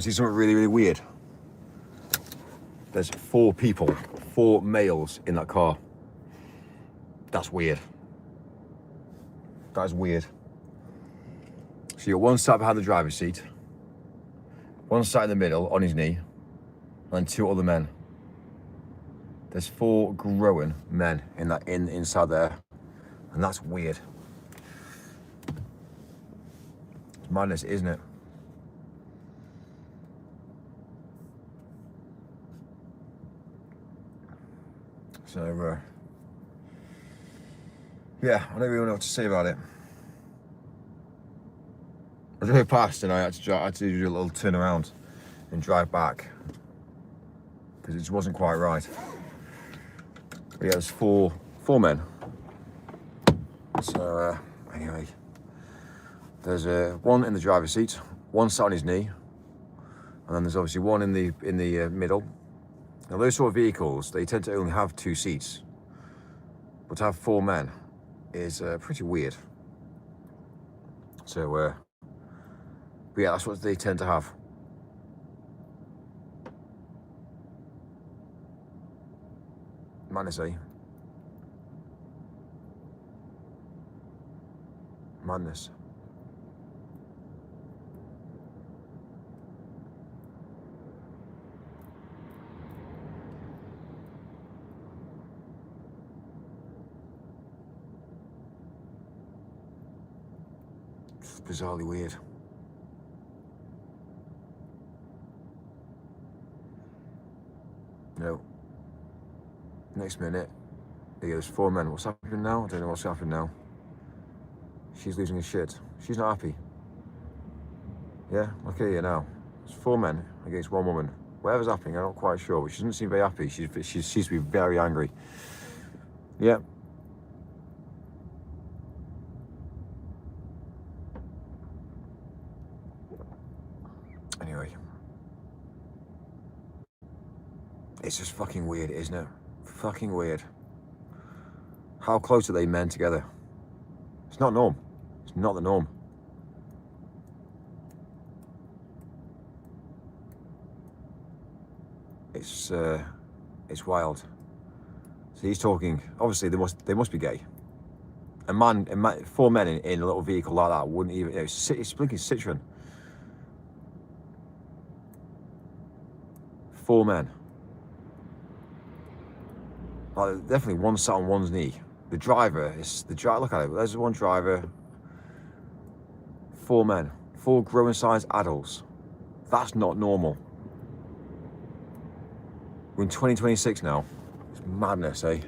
See something really, really weird. There's 4 people, 4 males in that car. That's weird. That is weird. So you're one sat behind the driver's seat, one sat in the middle on his knee, and 2 other men. There's 4 growing men inside there, and that's weird. It's madness, isn't it? So, yeah, I don't really know what to say about it. I drove past and I had to do a little turn around and drive back because it just wasn't quite right. But yeah, there's 4 men. So anyway, there's one in the driver's seat, one sat on his knee, and then there's obviously one in the middle. Now those sort of vehicles, they tend to only have 2 seats, but to have 4 men is pretty weird. So, but yeah, that's what they tend to have. Madness, eh? Madness. It's bizarrely weird. No. Next minute, there's 4 men. What's happening now? I don't know what's happening now. She's losing her shit. She's not happy. Yeah, look at you now. It's 4 men against 1 woman. Whatever's happening, I'm not quite sure, but she doesn't seem very happy. She seems to be very angry. Yeah. Anyway. It's just fucking weird, isn't it? Fucking weird. How close are they men together? It's not norm. It's not the norm. It's wild. So he's talking. Obviously, they must be gay. A man, 4 men in a little vehicle like that wouldn't even. It's blinking Citroen. 4 men. Like, definitely one sat on one's knee. The driver is Look at it. There's one driver. 4 men, 4 growing sized adults. That's not normal. We're in 2026 now. It's madness, eh?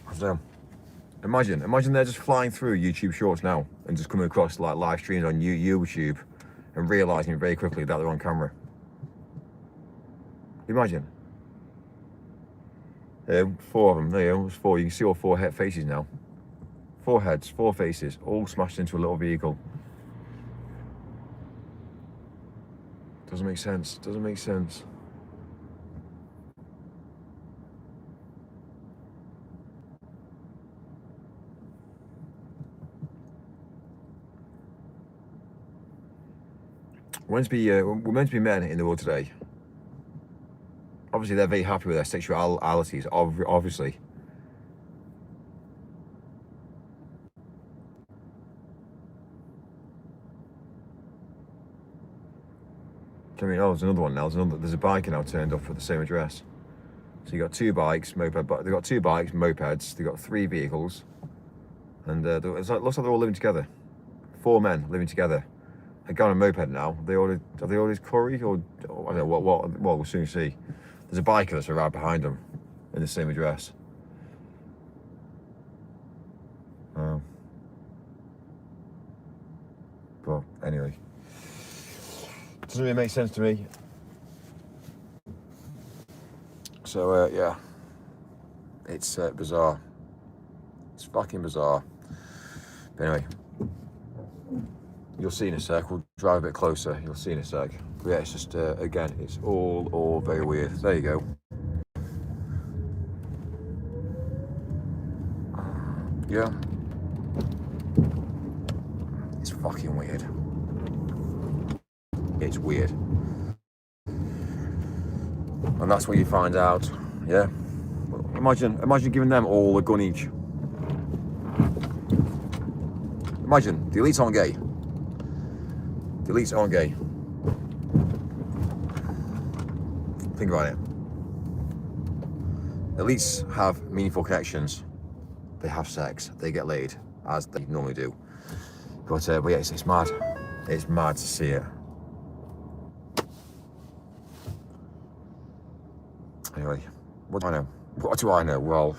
I don't know. Imagine they're just flying through YouTube Shorts now and just coming across like live streams on YouTube and realising very quickly that they're on camera. Imagine. 4 of them. There you go. There's 4. You can see all 4 head faces now. 4 heads, 4 faces, all smashed into a little vehicle. Doesn't make sense. Doesn't make sense. We're meant to be men in the world today. Obviously, they're very happy with their sexualities, obviously. I mean, there's another one now. There's a biker now turned up for the same address. So you got 2 bikes, they've got 2 bikes, mopeds. They've got 3 vehicles, and it looks like they're all living together. 4 men living together. A guy on a moped now. Have they ordered curry or I don't know what? Well, we'll soon see. There's a biker that's right behind them in the same address. But anyway, doesn't really make sense to me. So yeah, it's bizarre. It's fucking bizarre. But anyway, you'll see in a sec. We'll drive a bit closer. You'll see in a sec. But yeah, it's just again, it's all very weird. There you go. Yeah. It's fucking weird. It's weird. And that's what you find out. Yeah. Imagine giving them all a gun each. Imagine, the elites aren't gay. The elites aren't gay. Think about it. Elites have meaningful connections. They have sex. They get laid, as they normally do. But yeah, it's mad. It's mad to see it. Anyway, what do I know? What do I know? Well,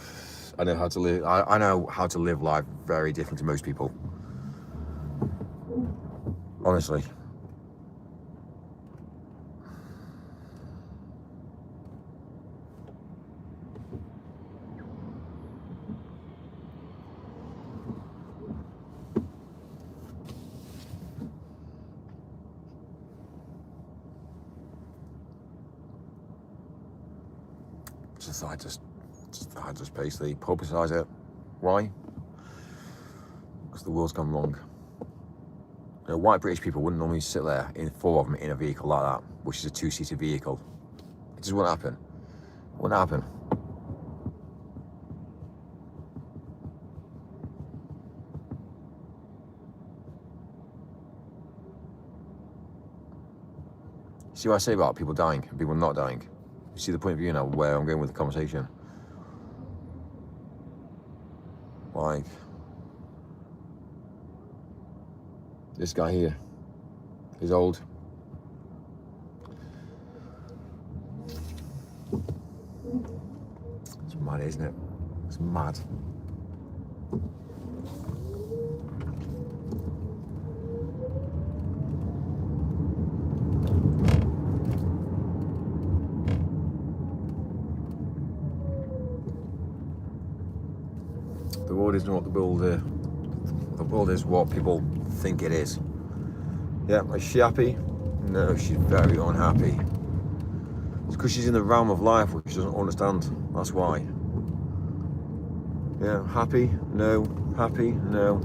I know how to live. I know how to live life very different to most people. Honestly. I just basically publicise it. Why? Because the world's gone wrong. You know, white British people wouldn't normally sit there in 4 of them in a vehicle like that, which is a 2-seater vehicle. It just wouldn't happen. It wouldn't happen. See what I say about people dying and people not dying? You see the point of view now where I'm going with the conversation? Like, this guy here is old. It's mad, isn't it? It's mad. The world isn't what the world is what people think it is. Yeah, is she happy? No, she's very unhappy. It's because she's in the realm of life which she doesn't understand. That's why. Yeah, happy? No. Happy? No.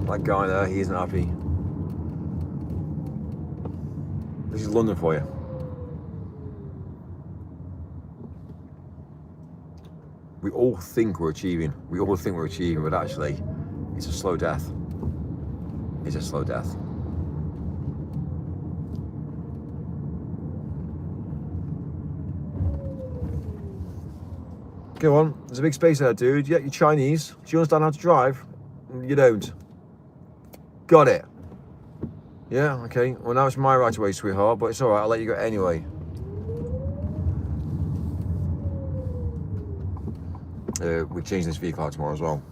That guy there, he isn't happy. This is London for you. We all think we're achieving. But actually, it's a slow death. It's a slow death. Go on, there's a big space there, dude. Yeah, you're Chinese. Do you understand how to drive? You don't. Got it. Yeah, okay. Well, now it's my right away, sweetheart, but it's alright, I'll let you go anyway. We're changing this vehicle out tomorrow as well.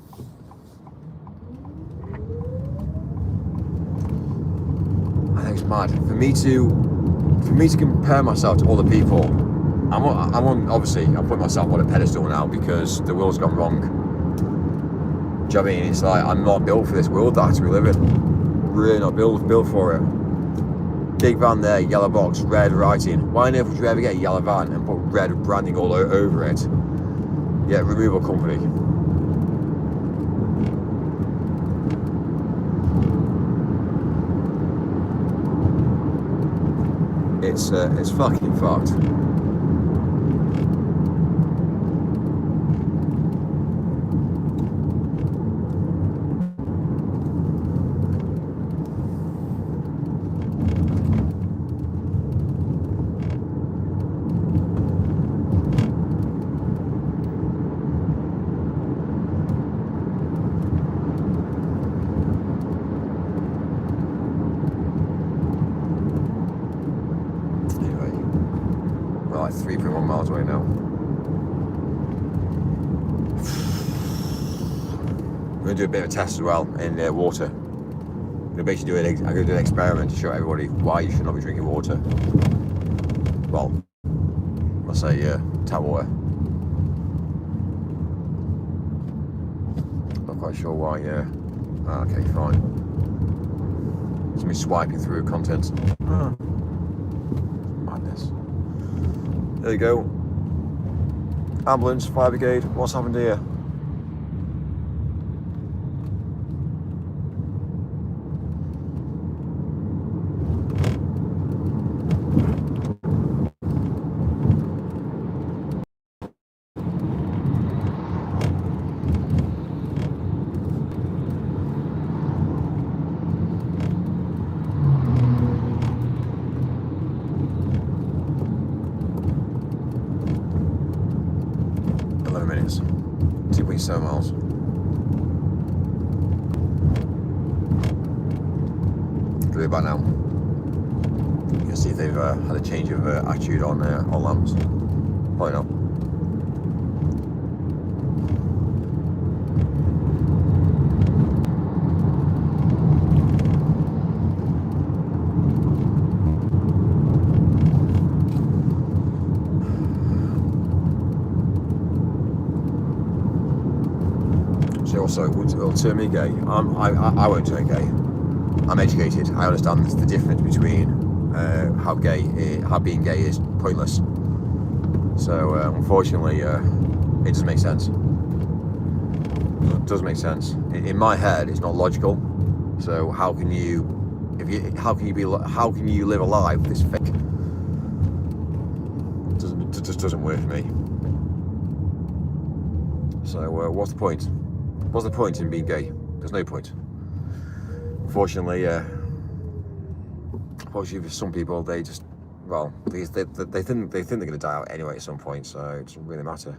I think it's mad. For me to compare myself to other people, I'm on obviously, I'm putting myself on a pedestal now because the world's gone wrong. Do you know what I mean? It's like, I'm not built for this world that we live in. Really not built for it. Big van there, yellow box, red writing. Why on earth would you ever get a yellow van and put red branding all over it? Yeah, removal company. It's fucking fucked. Like 3.1 miles away now. I'm going to do a bit of a test as well in water. I'm going to basically I'm going to do an experiment to show everybody why you should not be drinking water. Well, let's say tap water. Not quite sure why. Yeah. Okay, fine. It's me swiping through content. Madness. There you go. Ambulance, fire brigade, what's happened here? Minutes, 2.7 miles. Go back now. You can see if they've had a change of attitude on lamps. Probably not. Also, will turn me gay. I won't turn gay. I'm educated. I understand the difference between how being gay is pointless. So unfortunately, it doesn't make sense. It doesn't make sense. In my head, it's not logical. So how can you live a life this fake? It just doesn't work for me. So what's the point? What's the point in being gay? There's no point. Unfortunately, for some people, they just, well, they think they're going to die out anyway at some point, so it doesn't really matter.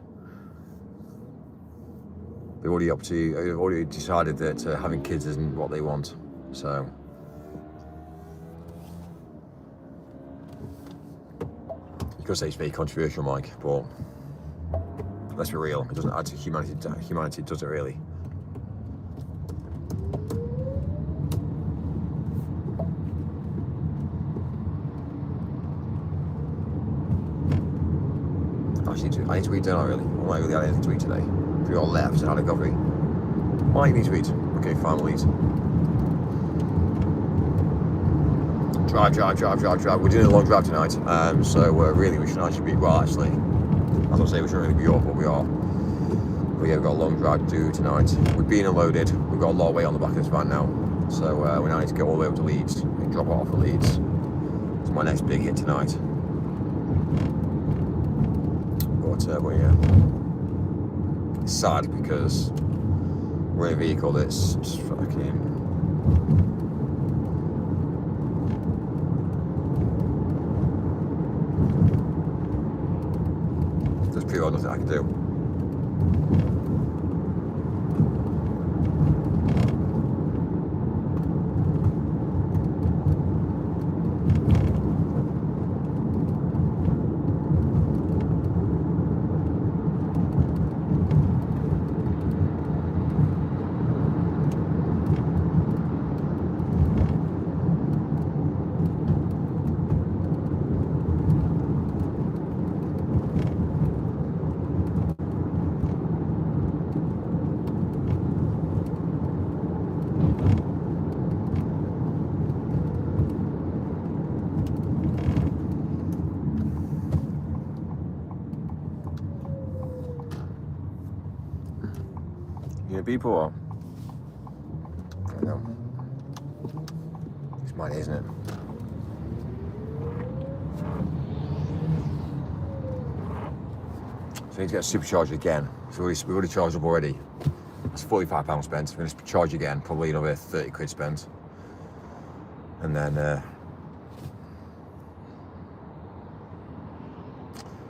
They've already decided that having kids isn't what they want, so. You could say it's very controversial, Mike, but let's be real, it doesn't add to humanity, does it really? I need to eat dinner really. I'm not really had anything to eat today. We all left and had a coffee. Well, I need to eat. Okay, fine, we'll eat. Drive. We're doing a long drive tonight, so really we should be, well actually, I was going to say we shouldn't really be up, but we are. But yeah, we've got a long drive to do tonight. We've been unloaded. We've got a lot of weight on the back of this van now. So we now need to go all the way up to Leeds and drop it off at Leeds. It's my next big hit tonight. But yeah, it's sad because we're in a vehicle that's just fucking. There's pretty well nothing I can do. People, I know. It's my day, isn't it? So I need to get supercharged again. So we've already charged up already. That's £45 spent. We're going to charge again, probably another 30 quid spent. And then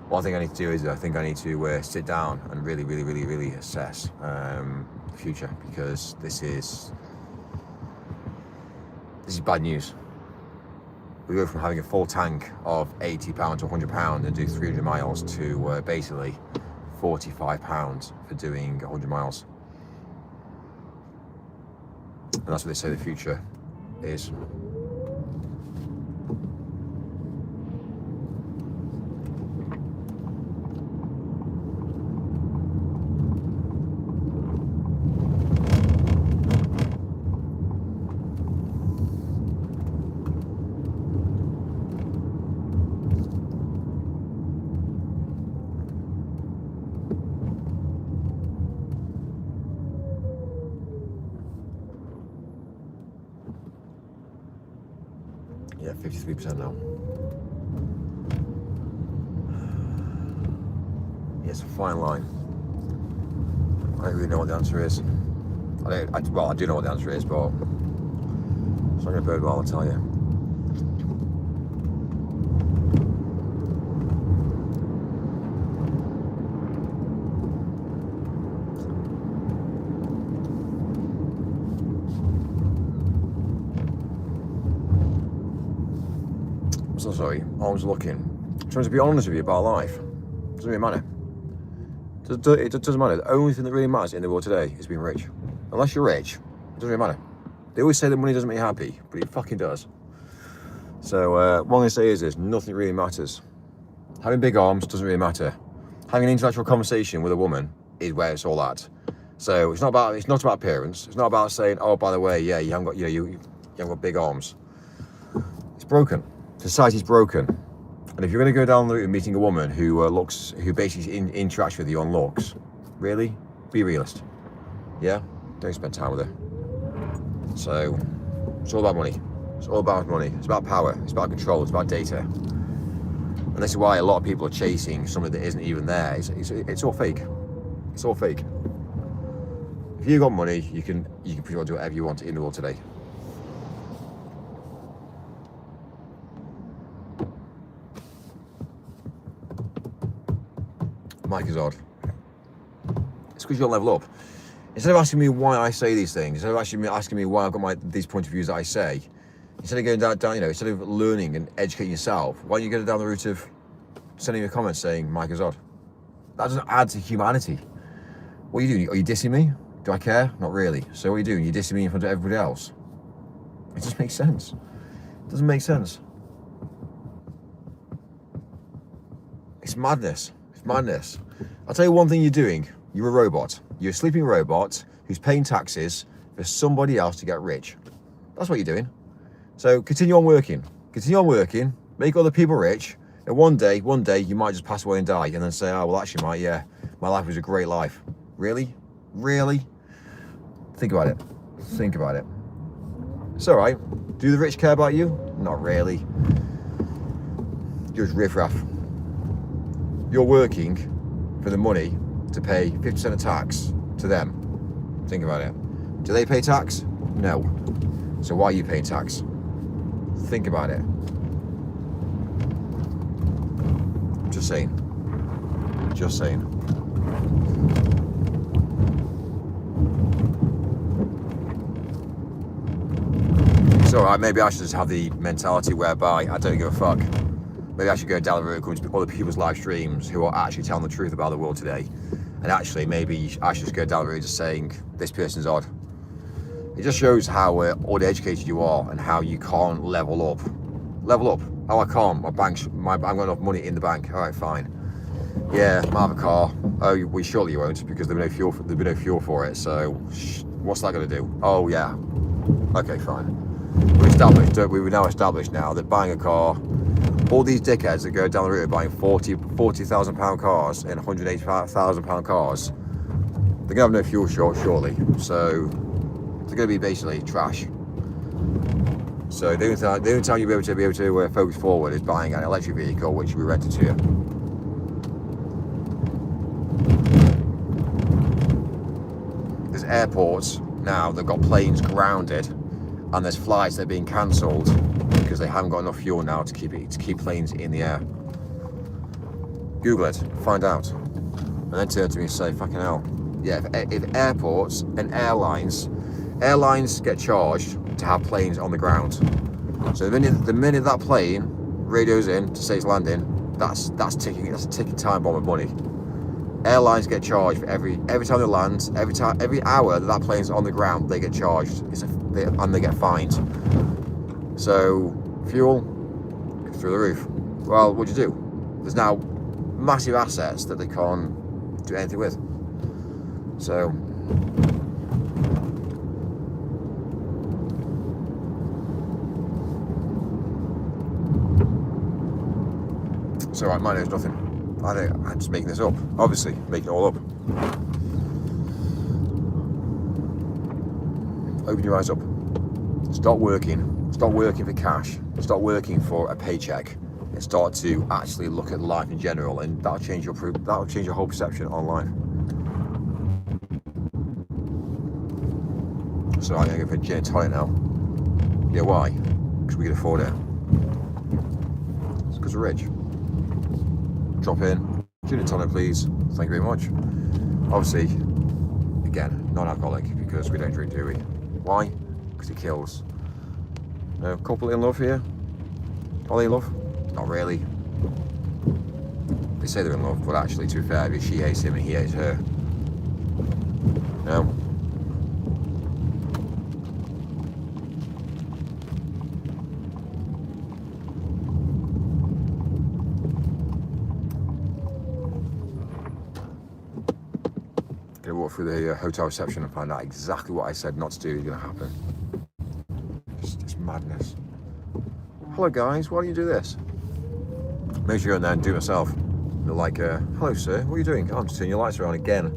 what I think I need to do is I think I need to sit down and really assess the future, because this is bad news. We go from having a full tank of £80 to £100 and do 300 miles to basically £45 for doing 100 miles. And that's what they say the future is. Yeah, 53% now. Yeah, it's a fine line. I don't really know what the answer is. Well, I do know what the answer is, but it's not a bird while I'll tell you. So sorry, I was looking. Trying to be honest with you about life. Doesn't really matter. It doesn't matter. The only thing that really matters in the world today is being rich. Unless you're rich, it doesn't really matter. They always say that money doesn't make you happy, but it fucking does. So what I'm going to say is this: nothing really matters. Having big arms doesn't really matter. Having an intellectual conversation with a woman is where it's all at. So it's not about appearance. It's not about saying, oh, by the way, yeah, you haven't got big arms. It's broken. Society's broken. And if you're going to go down the route of meeting a woman who basically interacts with you on looks, really, be a realist. Yeah, don't spend time with her. So it's all about money. It's all about money. It's about power. It's about control. It's about data. And this is why a lot of people are chasing something that isn't even there. It's all fake. It's all fake. If you got money, you can pretty much do whatever you want in the world today. Mike is odd. It's because you don't level up. Instead of asking me why I say these things, instead of actually asking me why I've got these point of views that I say, instead of going down, instead of learning and educating yourself, why don't you go down the route of sending me a comment saying Mike is odd? That doesn't add to humanity. What are you doing? Are you dissing me? Do I care? Not really. So what are you doing? You're dissing me in front of everybody else. It doesn't make sense. It doesn't make sense. It's madness. It's madness. I'll tell you one thing you're doing. You're a robot. You're a sleeping robot who's paying taxes for somebody else to get rich. That's what you're doing. So continue on working. Continue on working. Make other people rich. And one day, you might just pass away and die, and then say, oh, well, actually, my life was a great life. Really? Really? Think about it. Think about it. It's all right. Do the rich care about you? Not really. You're just riffraff. You're working for the money to pay 50% of tax to them. Think about it. Do they pay tax? No. So why are you paying tax? Think about it. Just saying. Just saying. It's alright, maybe I should just have the mentality whereby I don't give a fuck. Maybe I should go down the road to other people's live streams who are actually telling the truth about the world today. And actually, maybe I should just go down the road just saying, this person's odd. It just shows how uneducated you are and how you can't level up. Level up. Oh, I can't. I've got enough money in the bank. All right, fine. Yeah, I have a car. Oh, we surely you won't because there'll be no fuel for it. So, what's that going to do? Oh, yeah. Okay, fine. We've now established now that buying a car, all these dickheads that go down the route of buying £40,000 cars and £185,000 cars, they're gonna have no fuel surely. So they're gonna be basically trash. So the only time you'll be able to focus forward is buying an electric vehicle, which we rented to you. There's airports now that got planes grounded, and there's flights that are being cancelled because they haven't got enough fuel now to keep planes in the air. Google it, find out, and then turn to me and say, "Fucking hell, yeah." If airports and airlines get charged to have planes on the ground, so the minute that plane radios in to say it's landing, that's a ticking time bomb of money. Airlines get charged for every time they land, every hour that plane's on the ground, they get charged, and they get fined. So fuel through the roof. Well, what do you do? There's now massive assets that they can't do anything with. So it's alright, mine knows nothing. I'm just making this up. Obviously, making it all up. Open your eyes up. Start working. stop working for cash, stop working for a paycheck, and start to actually look at life in general, and that'll change your whole perception on life. So I'm gonna go for a gin and tonic now. Yeah, why? Because we can afford it. It's because we're rich. Drop in, gin and tonic please, thank you very much. Obviously, again, non-alcoholic, because we don't drink, do we? Why? Because it kills. Couple in love here? Are they in love? Not really. They say they're in love, but actually, to be fair, she hates him and he hates her. No? Gonna walk through the hotel reception and find out exactly what I said not to do is gonna happen. It's madness. Hello guys, why do you do this? Make sure and then do it myself. They're like, hello sir, what are you doing? Oh, I'm just turning your lights around again.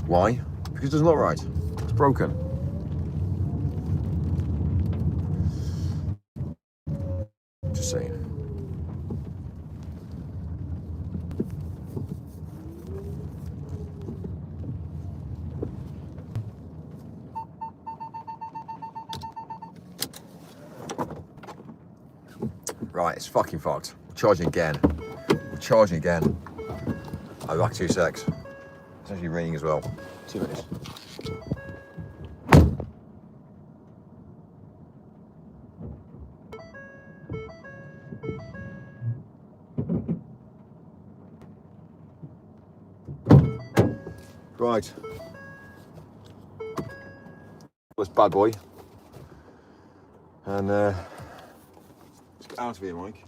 Why? Because it doesn't look right. It's broken. Just saying. Right, it's fucking fucked. We're charging again. We're charging again. I'll be back 2 secs. It's actually raining as well. 2 minutes. Right. This bad boy. And let's get out of here, Mike.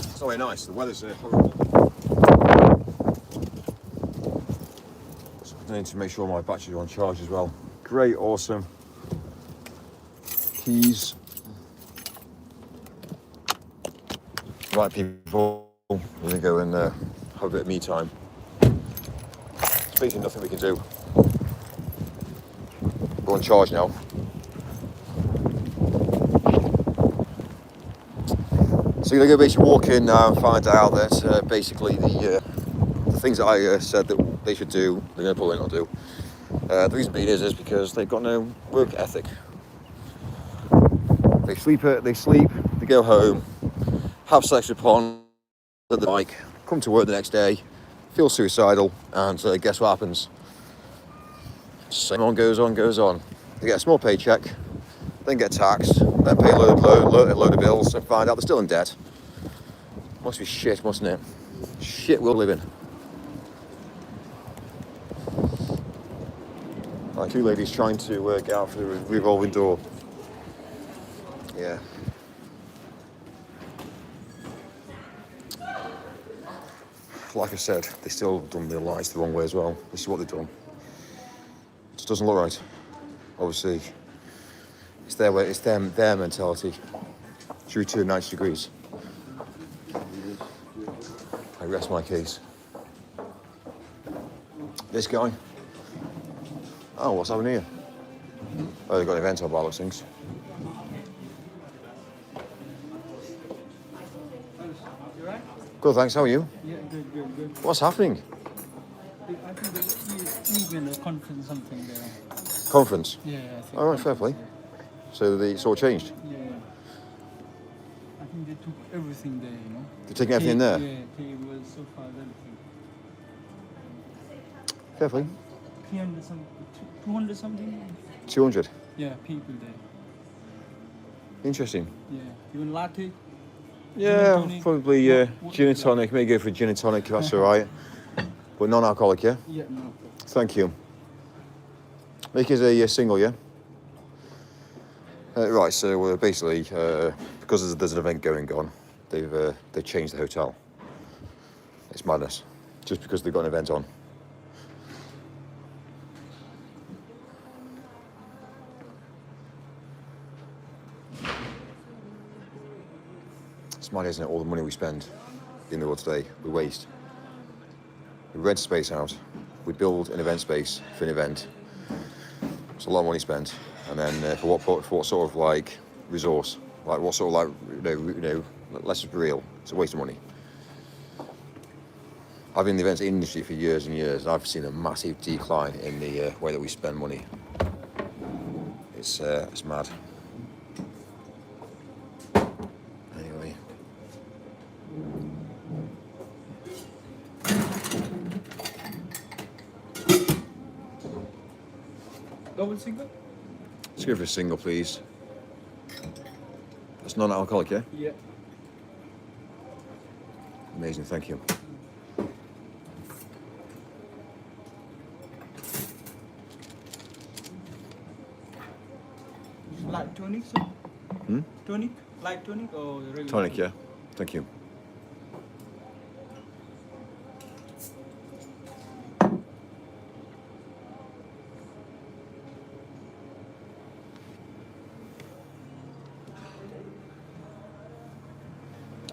It's not very nice. The weather's horrible. So I need to make sure my batteries are on charge as well. Great, awesome. Keys. Right, people. We're gonna go and have a bit of me time. There's basically nothing we can do. We're on charge now. So you're gonna go basically walk in now and find out that basically the things that I said that they should do, they're gonna probably not do. The reason being is because they've got no work ethic. They sleep, they go home, have sex upon the bike, come to work the next day, feel suicidal, and guess what happens? Same on goes on, goes on. They get a small paycheck, then get taxed, then pay a load of bills, and find out they're still in debt. Must be shit, mustn't it? Shit we'll live in. Like 2 ladies trying to get out through the revolving door. Yeah. Like I said, they still done their lights the wrong way as well. This is what they've done. It just doesn't look right. Obviously, it's their way. It's their mentality. Should we turn 90 degrees? I rest my case. This guy. Oh, what's happening here? Oh, they've got an event on by those things. Good, thanks. How are you? Yeah, good. What's happening? I think there's even a conference something there. Conference? Yeah, I think. All right, fair play. So it's all changed? Yeah. I think they took everything there, you know. They're taking everything there? Yeah, tables, sofas, everything. Fair play. 300 something, 200 something? 200? Yeah, people there. Interesting. Yeah. Even latte? Yeah, probably gin and tonic. Maybe go for gin and tonic if that's all right. But non-alcoholic, yeah? Yeah, no. Thank you. Make it a single, yeah? Right, so basically, because there's an event going on, they've changed the hotel. It's madness, just because they've got an event on. It's mad, isn't it? All the money we spend in the world today, we waste. We rent space out. We build an event space for an event. It's a lot of money spent. And then for what sort of like resource? Like what sort of like, let's just be real. It's a waste of money. I've been in the events industry for years and years, and I've seen a massive decline in the way that we spend money. It's mad. Anyway. Double single? Let's go for a single, please. That's non-alcoholic, yeah? Yeah. Amazing, thank you. Light tonic, sir? Hmm? Tonic? Light tonic or regular? Tonic, yeah? Thank you.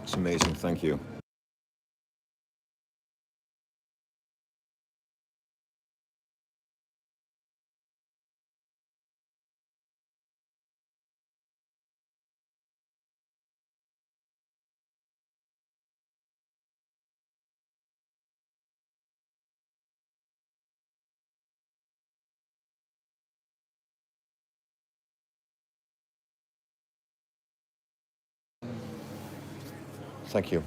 It's amazing, thank you. Thank you.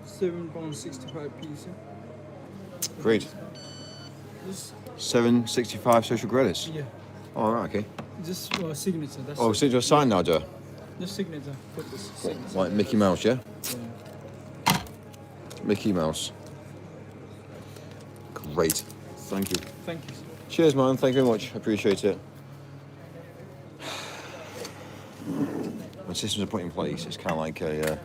£7.65p, sir. Great. Just, 765 social credits. yeah. All right, okay. Just signature. That's Oh, it. so just sign now, Joe. Just signature. Put this signature. Like Mickey Mouse, yeah? Yeah. Mickey Mouse. Great. Thank you. Thank you, sir. Cheers, man. Thank you very much. I appreciate it. When systems are put in place, it's kind of like a...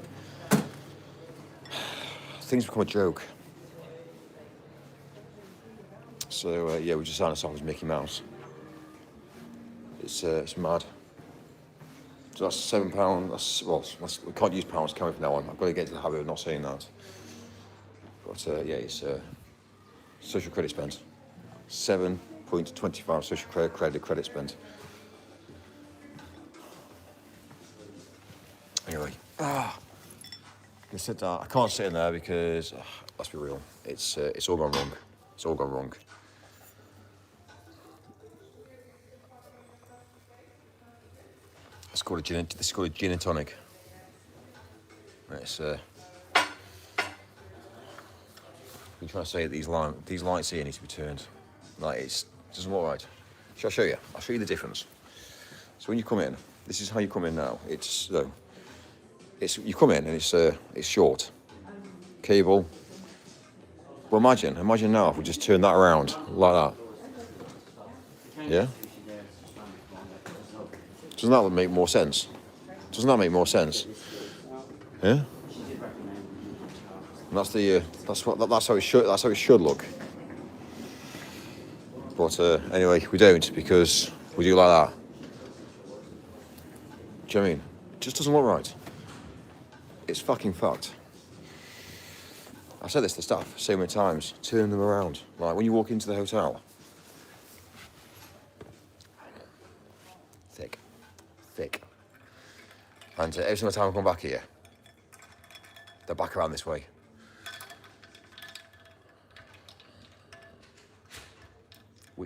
things become a joke. So, yeah, we just signed ourselves as Mickey Mouse. It's mad. So that's £7. We can't use pounds, can we, from now on? I've got to get to the habit of not saying that. But, yeah, it's social credit spent. 7.25 social credit spent. Anyway, I sit down. I can't sit in there because, let's be real, it's all gone wrong. It's all gone wrong. It's called this is called a gin and tonic. It's been trying to say that these lights here need to be turned. Like it doesn't look right. Shall I show you? I'll show you the difference. So when you come in, this is how you come in now. You come in and it's short. Cable. Well, imagine now if we just turn that around like that. Yeah? Doesn't that make more sense? Doesn't that make more sense? Yeah? And that's how it should look. But anyway, we don't because we do like that. Do you know what I mean? It just doesn't look right. It's fucking fucked. I've said this to staff so many times. Turn them around. Like when you walk into the hotel. Thick. And every single time I come back here, they're back around this way.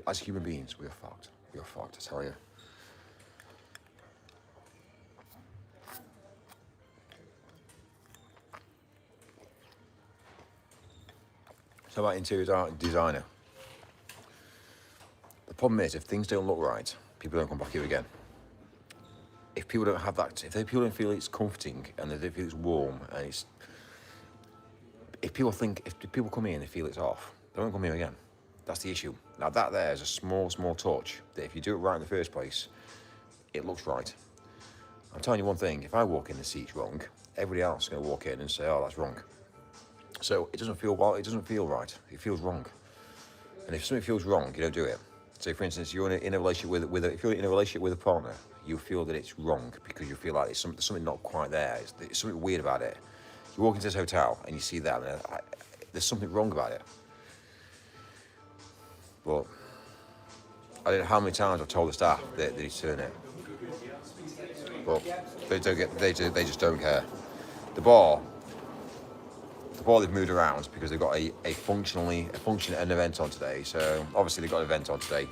As human beings, we are fucked. We are fucked, I tell you. So about interior designer. The problem is, if things don't look right, people don't come back here again. If people don't have that, if people don't feel it's comforting and they don't feel it's warm and if people come in and they feel it's off, they won't come here again. That's the issue. Now that there is a small touch that if you do it right in the first place, it looks right. I'm telling you one thing, if I walk in and the seat's wrong, everybody else is going to walk in and say, oh, that's wrong. So it doesn't feel right. It feels wrong. And if something feels wrong, you don't do it. So for instance, you're in a relationship if you're in a relationship with a partner, you feel that it's wrong because you feel like there's something not quite there. There's something weird about it. You walk into this hotel and you see that, and there's something wrong about it. But I don't know how many times I've told the staff that they turn it, but they just don't care. The bar they've moved around because they've got an event on today. So obviously they've got an event on today.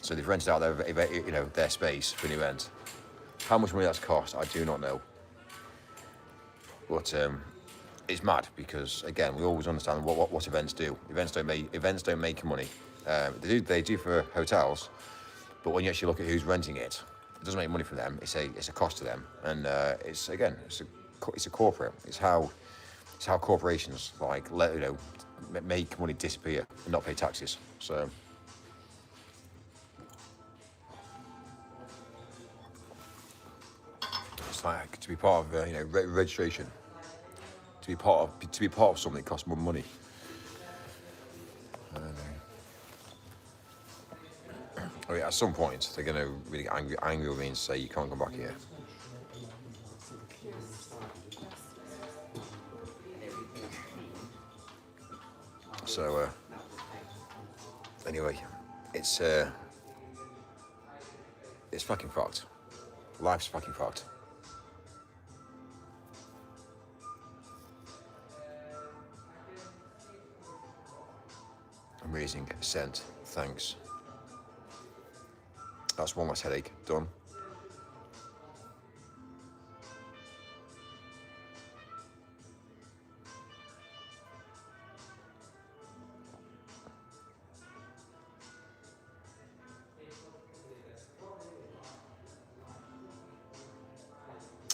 So they've rented out their space for an event. How much money that's cost, I do not know. But it's mad because again, we always understand what events do. Events don't make money. They do for hotels, but when you actually look at who's renting it, it doesn't make money for them. It's a cost to them, and it's a corporate. It's how corporations make money disappear and not pay taxes. So. It's like to be part of registration. To be part of something costs more money. I mean, at some point they're going to really get angry with me and say you can't come back here. So anyway, it's fucking fucked. Life's fucking fucked. Amazing scent, thanks. That's one less headache, done.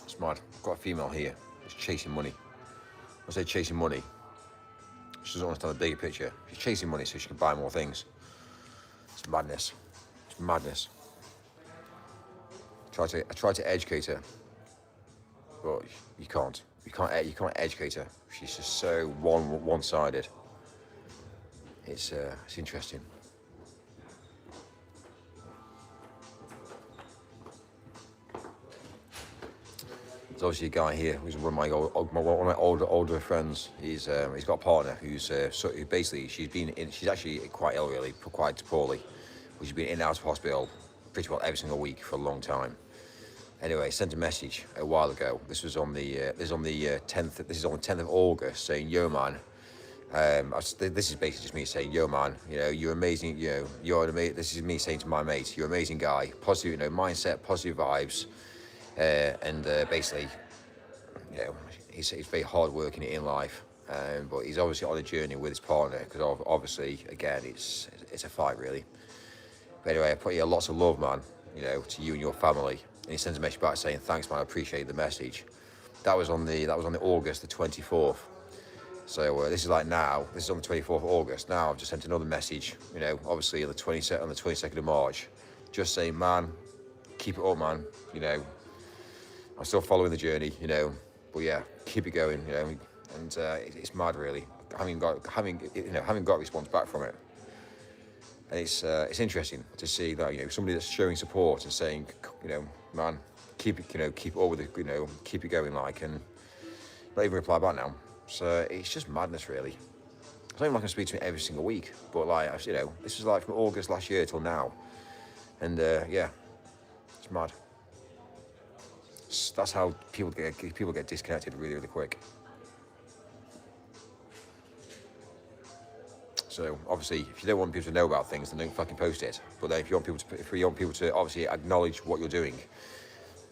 It's mad. I've got a female here. She's chasing money. I say chasing money. She doesn't understand the bigger picture. She's chasing money so she can buy more things. It's madness. It's madness. I try to educate her, but you can't. You can't educate her. She's just so one-sided. It's interesting. There's obviously a guy here who's one of my older friends. He's got a partner who's basically she's actually quite ill, really, quite poorly. She's been in and out of hospital pretty well every single week for a long time. Anyway, sent a message a while ago. This is on the 10th. This is on the 10th of August, saying, "Yo, man." This is basically just me saying, "Yo, man, you're amazing. You're amazing." This is me saying to my mate, "You're an amazing guy. Positive, mindset, positive vibes." And basically, he's very hardworking in life, but he's obviously on a journey with his partner because obviously, again, it's a fight, really. But anyway, I put lots of love, man, to you and your family. And he sends a message back saying, "Thanks, man, I appreciate the message." That was on the August the 24th. So this is like now. This is on the 24th of August. Now I've just sent another message. Obviously on the 22nd of March, just saying, "Man, keep it up, man. I'm still following the journey, but yeah, keep it going, and it's mad, really. Having got a response back from it, and it's interesting to see that somebody that's showing support and saying, man, keep it up with it, keep it going, and not even reply back now. So it's just madness, really. It's not even like I speak to me every single week, but this is like from August last year till now, and yeah, it's mad. That's how people get disconnected really, really quick. So obviously, if you don't want people to know about things, then don't fucking post it. But then if you want people to obviously acknowledge what you're doing,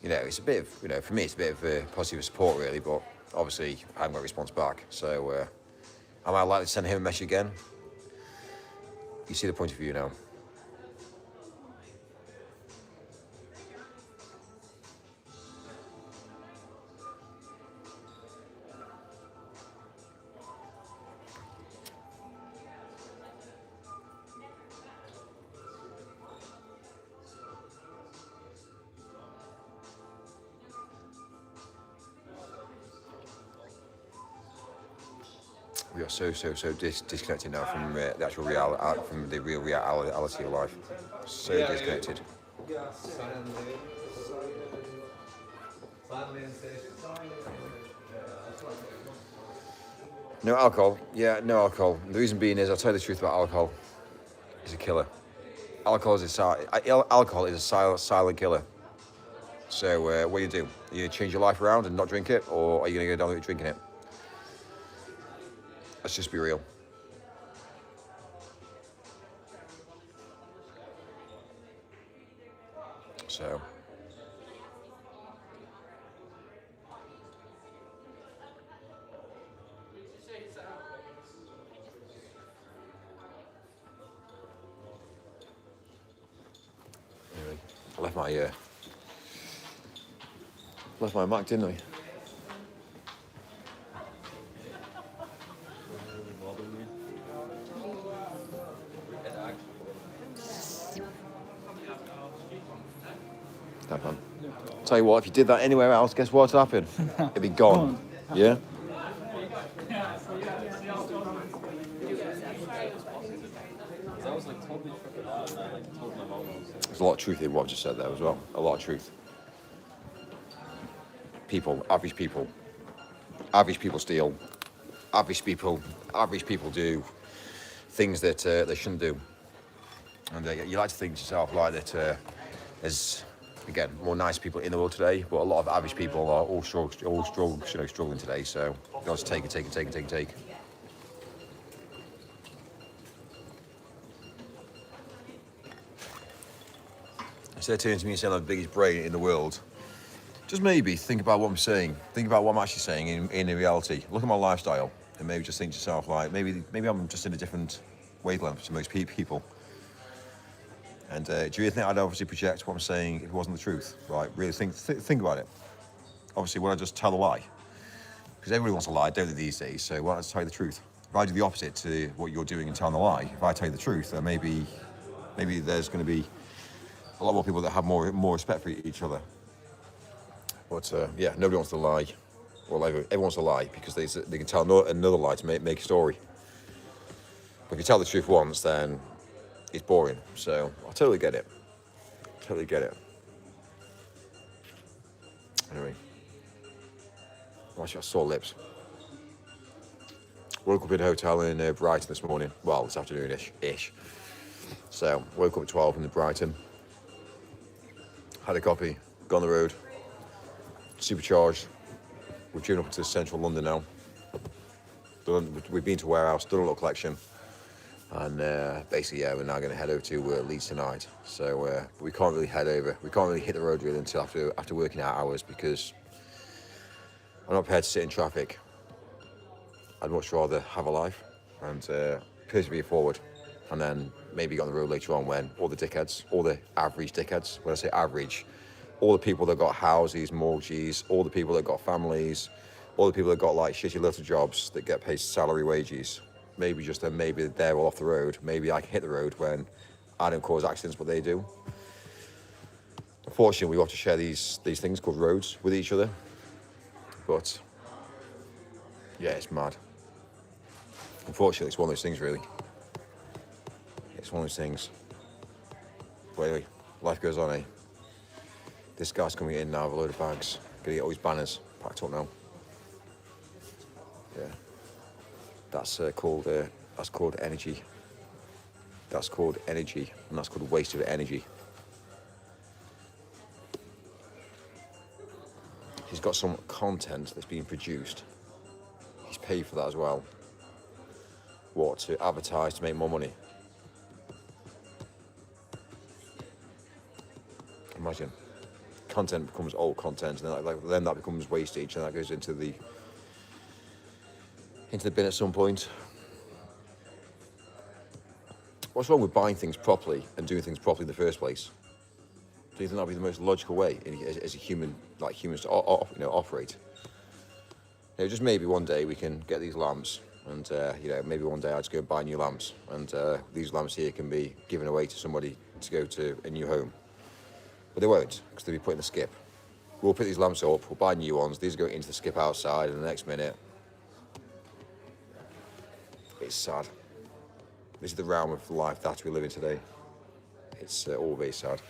it's a bit of, for me, it's a bit of positive support, really. But obviously, I haven't got a response back. So am I likely to send him a message again? You see the point of view now. We are so disconnected now from the actual reality, from the real reality of life. So disconnected. No alcohol. Yeah, no alcohol. The reason being is, I'll tell you the truth about alcohol. It's a killer. Alcohol is a silent killer. So what do? You change your life around and not drink it, or are you going to go down with drinking it? Let's just be real. So. Anyway, I left my Mac, didn't I? Have fun. Tell you what, if you did that anywhere else, guess what'd happen? It'd be gone. Yeah? There's a lot of truth in what I've just said there as well. A lot of truth. Average people steal. Average people do things that they shouldn't do. And you like to think to yourself like that there's, again, more nice people in the world today, but a lot of average people are all struggling today, so you got to take it. Instead of turning to me and saying I'm the biggest brain in the world, just maybe think about what I'm saying. Think about what I'm actually saying in reality. Look at my lifestyle and maybe just think to yourself, like, maybe I'm just in a different wavelength to most people. And do you really think I'd obviously project what I'm saying if it wasn't the truth? Right, really think about it. Obviously, would I just tell a lie? Because everybody wants to lie, don't they, these days? So why not just tell you the truth? If I do the opposite to what you're doing and telling a lie, if I tell you the truth, then maybe there's going to be a lot more people that have more respect for each other. But yeah, nobody wants to lie. Well, everyone wants to lie because they can tell another lie to make a story. But if you tell the truth once, then it's boring. So I totally get it. Anyway, I got sore lips. Woke up in a hotel in Brighton this morning. Well, this afternoon-ish. So woke up at 12 in Brighton. Had a coffee, got on the road, supercharged. We're tuning up to central London now. We've been to warehouse, done a little collection, and basically, yeah, we're now going to head over to Leeds tonight. So but we can't really head over. We can't really hit the road really until after working out hours because I'm not prepared to sit in traffic. I'd much rather have a life and persevere forward, and then maybe get on the road later on when all the average dickheads, when I say average, all the people that got houses, mortgages, all the people that got families, all the people that got like shitty little jobs that get paid salary wages, maybe they're all off the road. Maybe I can hit the road when I don't cause accidents, but they do. Unfortunately, we have to share these things called roads with each other. But yeah, it's mad. Unfortunately, it's one of those things, really. It's one of those things. But anyway, life goes on, eh? This guy's coming in now with a load of bags. Gonna get all his banners packed up now. Yeah. That's called energy. That's called energy, and that's called waste of energy. He's got some content that's being produced. He's paid for that as well. What, to advertise to make more money? Imagine. Content becomes old content, and then that becomes wastage, and that goes into the bin at some point. What's wrong with buying things properly and doing things properly in the first place? Do you think that'd be the most logical way as a human, like humans to operate? You know, just maybe one day we can get these lamps, and maybe one day I'll just go and buy new lamps, and these lamps here can be given away to somebody to go to a new home. But they won't, because they'll be put in the skip. We'll pick these lamps up, we'll buy new ones, these go into the skip outside, and the next minute, it's sad. This is the realm of life that we live in today. It's all very sad.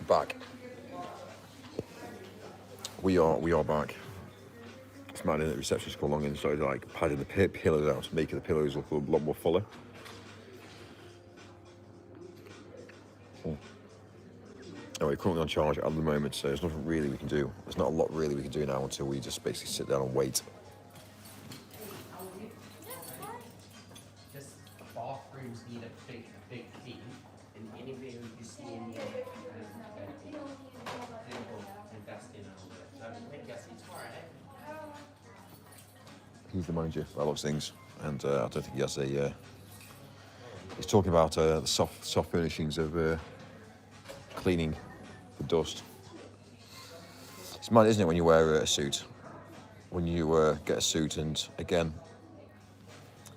Back. We are back. It's mad, isn't it? Receptionist come along and started like padding the pillows out, making the pillows look a lot more fuller. Anyway, currently on charge at the moment, so there's nothing really we can do. There's not a lot really we can do now until we just basically sit down and wait. Just bathrooms need a big thing, and anywhere you see any invest in all that. So I guess it's alright. He's the manager of a lot of things, and I don't think he has a. He's talking about the soft furnishings of cleaning the dust. It's mad, isn't it, when you wear a suit? When you get a suit, and again,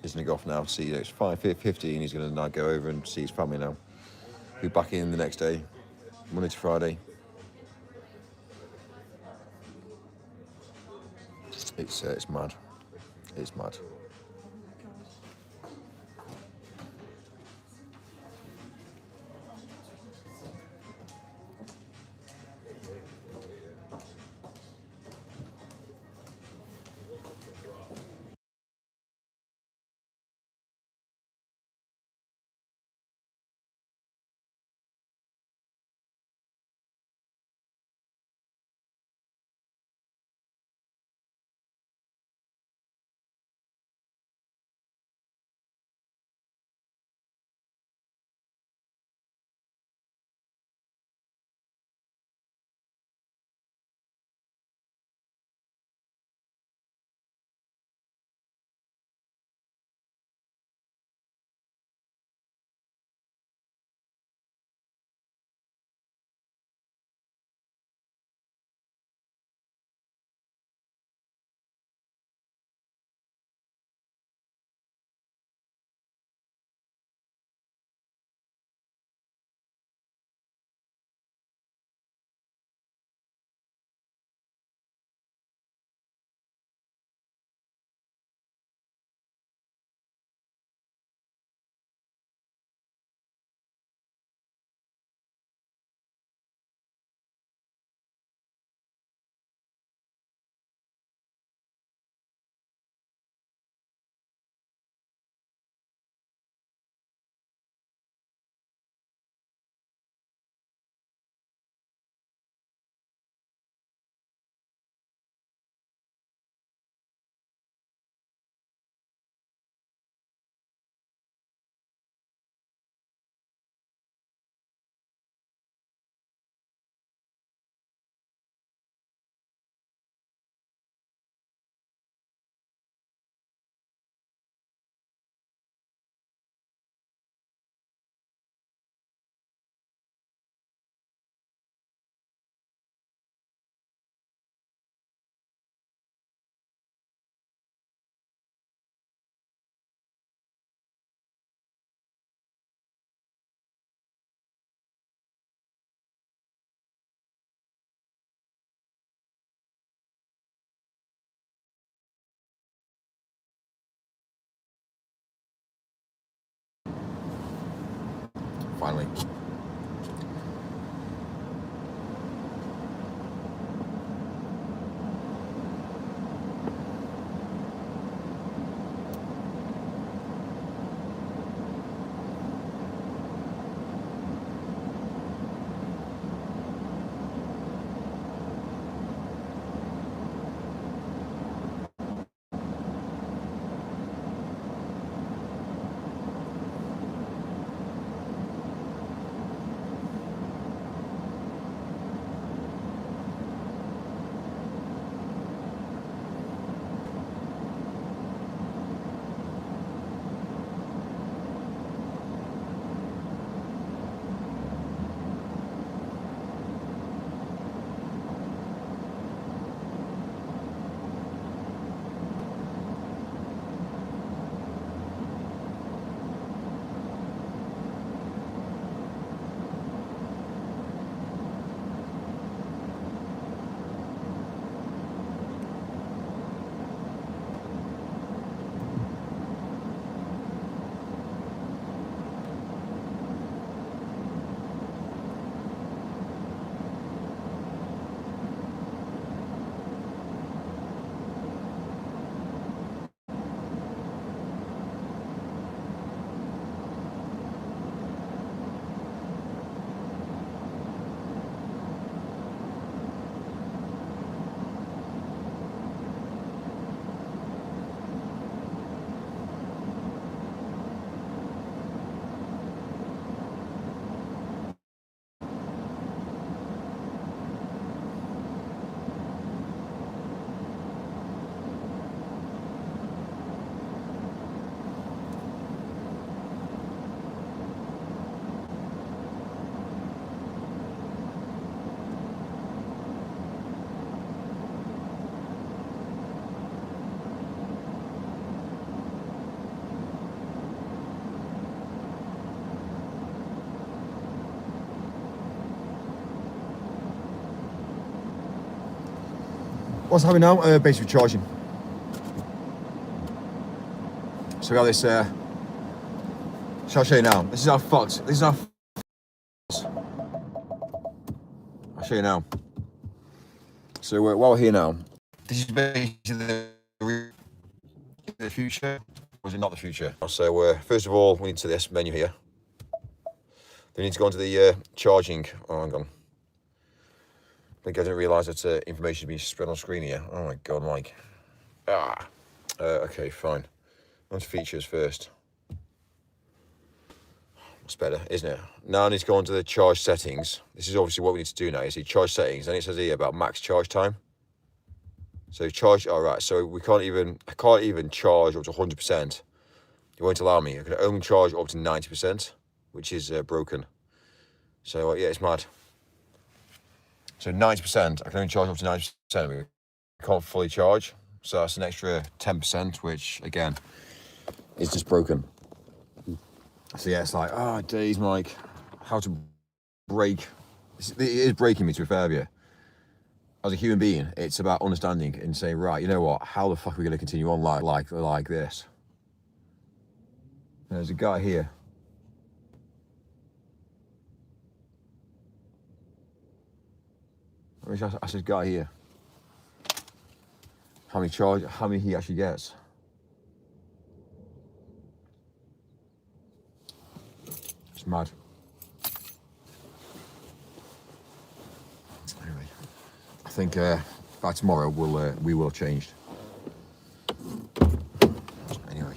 he's going to go off now. See, it's 5:15. He's going to now go over and see his family now. Be back in the next day, Monday to Friday. It's mad. It's mad. Finally. what's happening now? Basically charging. So we got this. Shall I show you now? This is how fucked. This is how. I'll show you now. So while we're here now, this is basically the future. Or is it not the future? So first of all, we need to this menu here. Then we need to go into the charging. Oh, hang on. I think I didn't realise that information is being spread on screen here. Oh my god, Mike. Okay, fine. On to features first. That's better, isn't it? Now I need to go onto the charge settings. This is obviously what we need to do now. You see charge settings, and it says here about max charge time. So charge, all right, so I can't even charge up to 100%. It won't allow me. I can only charge up to 90%, which is broken. So yeah, it's mad. So 90%, I can only charge up to 90%. We can't fully charge. So that's an extra 10%, which again, is just broken. So yeah, it's like, oh, days, Mike, how to break. It is breaking me, to be fair with you. As a human being, it's about understanding and saying, right, you know what, how the fuck are we going to continue on like this? There's a guy here. I said, guy here. How many he actually gets. It's mad. Anyway, I think by tomorrow we will have changed. Anyway.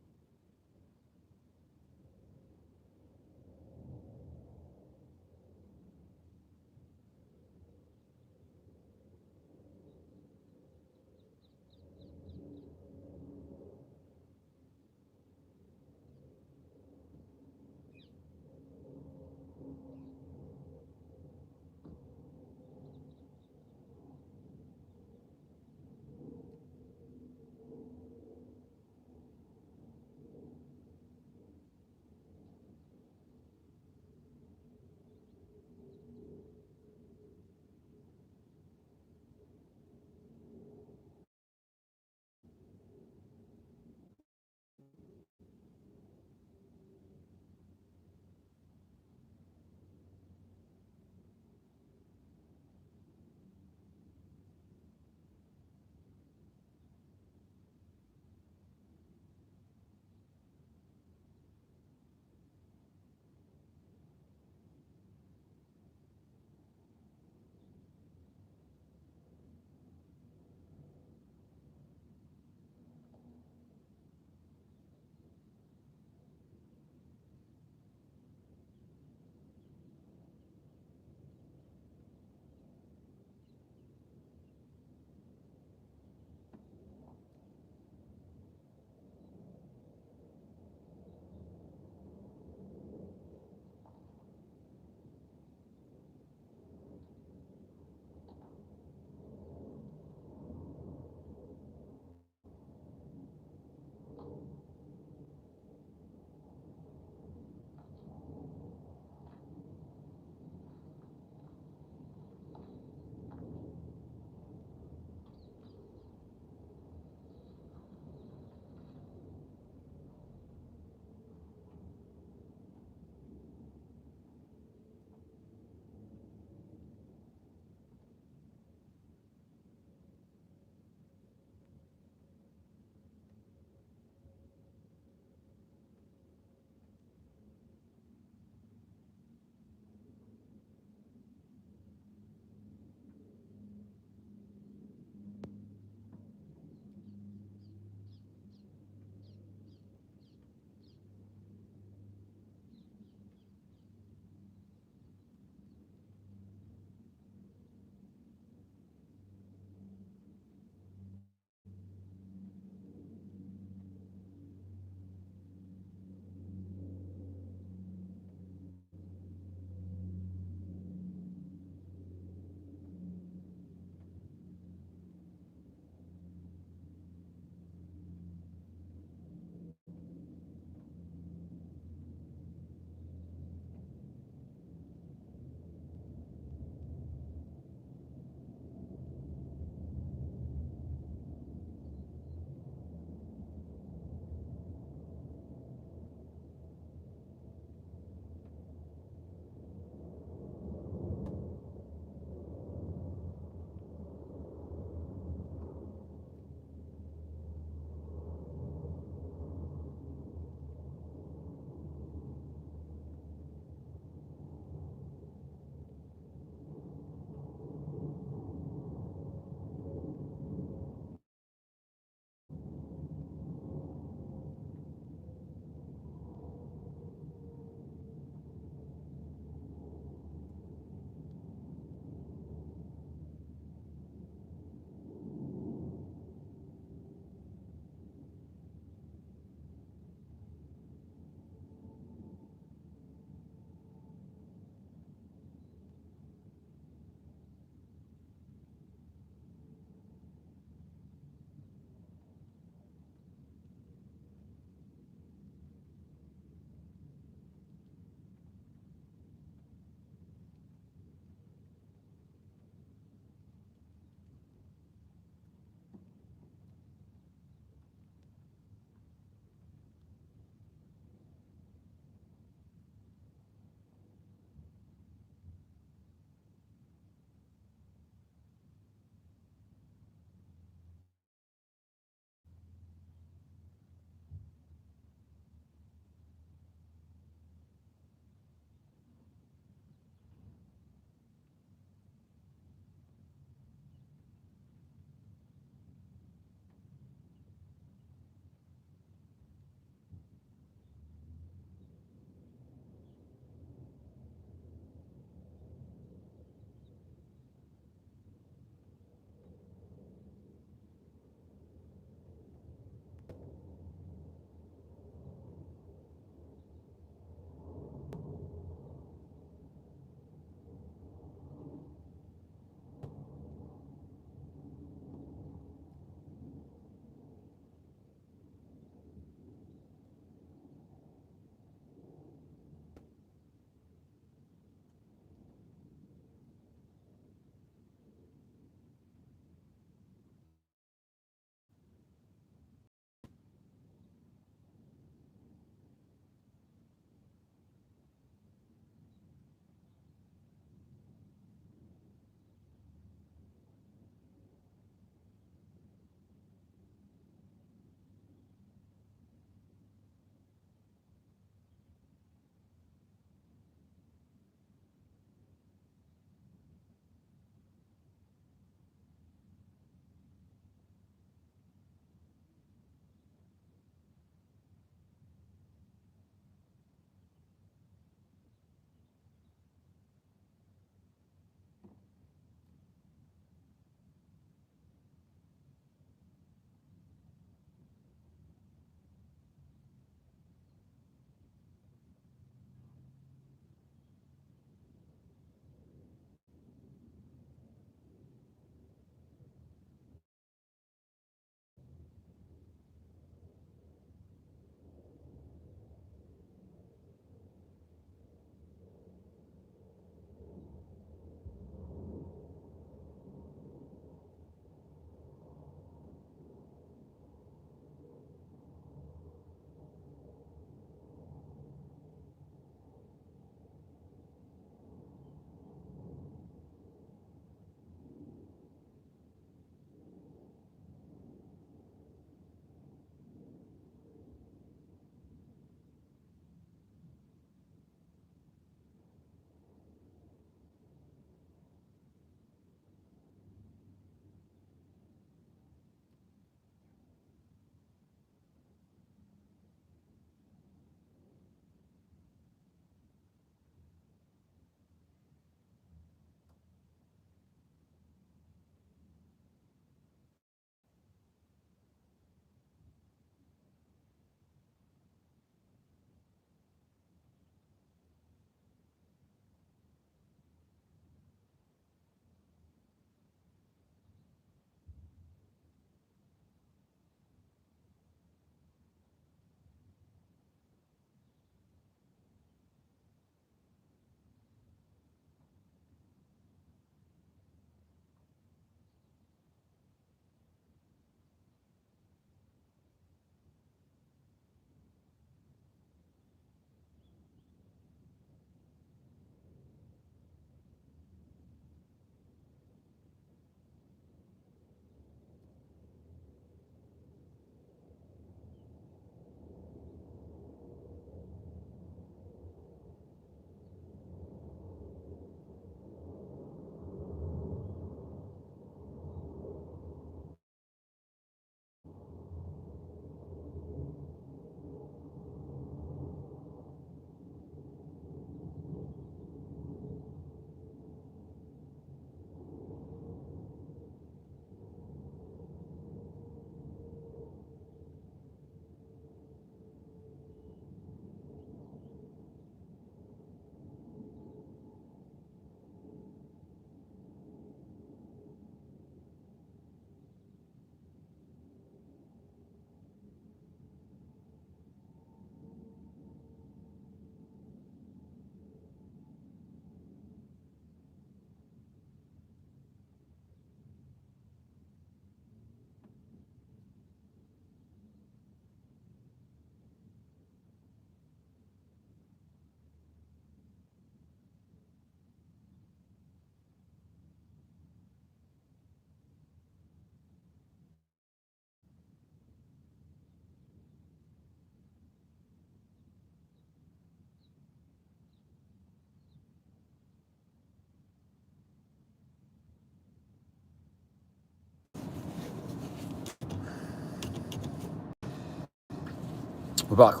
We're back.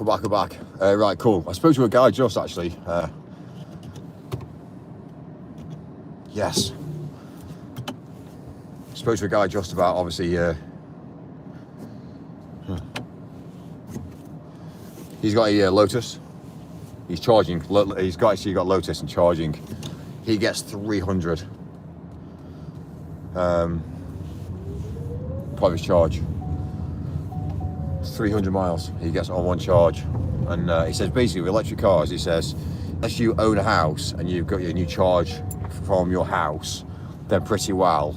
Right, cool. I spoke to a guy just actually. Yes. Spoke to a guy just about obviously. He's got a Lotus. He's charging. He's got Lotus and charging. He gets 300 part of his charge. 300 miles he gets on one charge, and he says basically with electric cars, he says unless you own a house and you've got your new charge from your house, then pretty well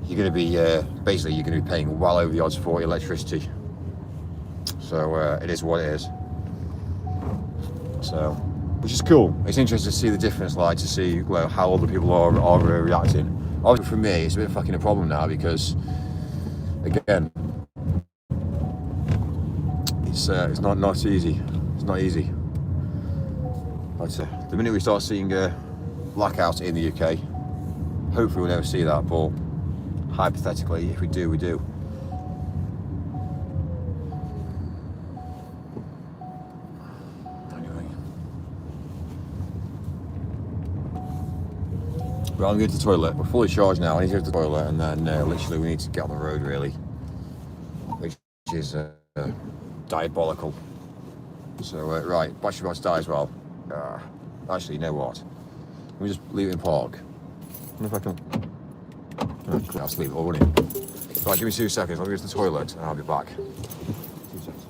you're going to be basically you're going to be paying well over the odds for electricity. So it is what it is. So, which is cool. It's interesting to see the difference, like to see how other people are reacting. Obviously for me it's a bit fucking a problem now because again it's not easy. It's not easy. But the minute we start seeing blackouts in the UK, hopefully we'll never see that, but hypothetically if we do, we do. But I'm going to the toilet. We're fully charged now. I need to go to the toilet, and then literally we need to get on the road, really, which is diabolical. So right, battery about to die as well. Actually, you know what? Let me just leave it in park. I wonder if I can. Oh, I'll just leave it all running. Right, give me 2 seconds. I'll go to the toilet, and I'll be back. 2 seconds.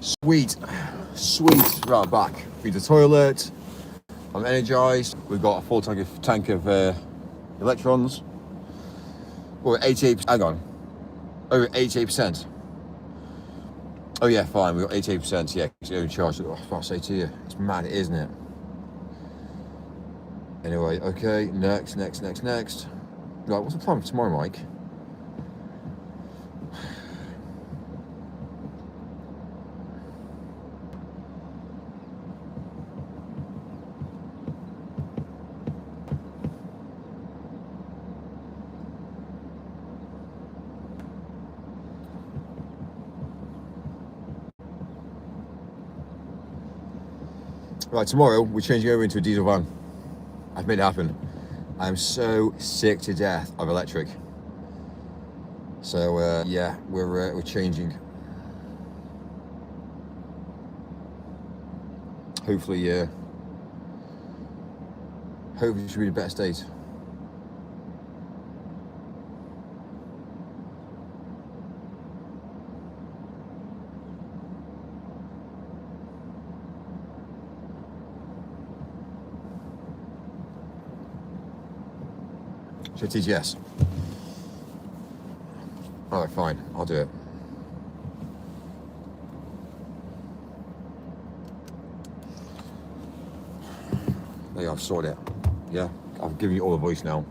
Sweet. Right, I'm back. Been to the toilet. I'm energized. We've got a full tank of electrons. We're at 88%. Hang on. Over 88%. Oh yeah, fine. We've got 88%. Yeah, it's only charged. Oh, I was about to say to you, it's mad, isn't it? Anyway, okay. Next. Right, what's the plan for tomorrow, Mike? Right, tomorrow we're changing over into a diesel van. I've made it happen. I'm so sick to death of electric. So yeah, we're changing. Hopefully, hopefully it should be the better state. So TTS. Alright, fine, I'll do it. There you go, I've sorted it. Yeah, I've given you all the voice now.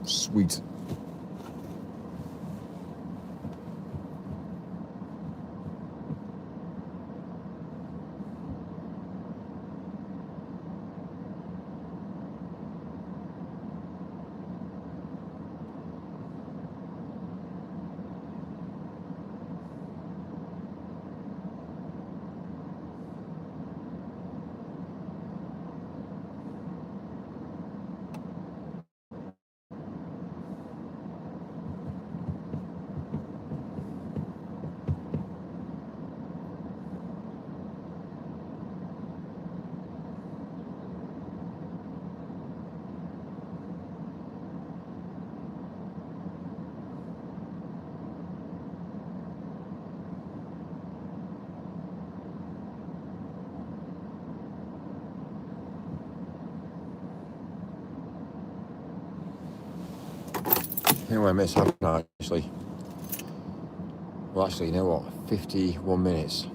Sweet. Anyway, I missed half an hour actually. Well, actually, you know what? 51 minutes.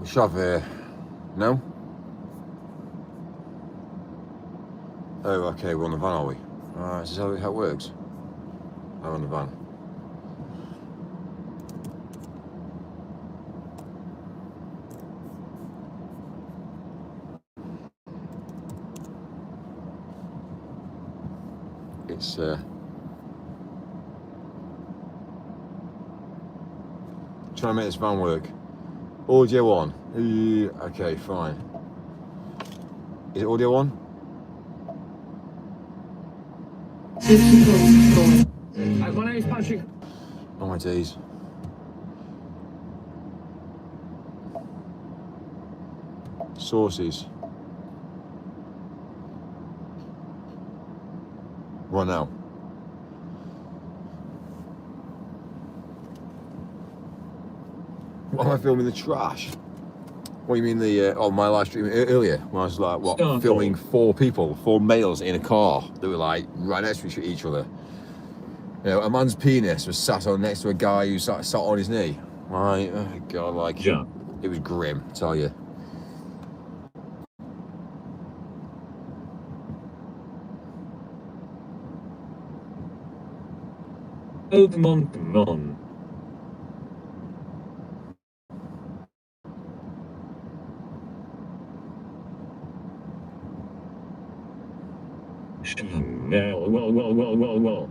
We should have, no? Oh, okay, we're on the van, are we? Alright, is this how it works? I'm on the van. It's, trying to make this van work. Audio on. Okay, fine. Is it audio on? My name is Patrick. Oh my days. Sources. Right now. Why am I filming the trash? What do you mean the, my live stream earlier? When I was like, what, filming 4 people, 4 males in a car that were like right next to each other. You know, a man's penis was sat on next to a guy who sat on his knee. Right, oh God, like, Yeah. It was grim, I tell you. Oh, come on. Now, well.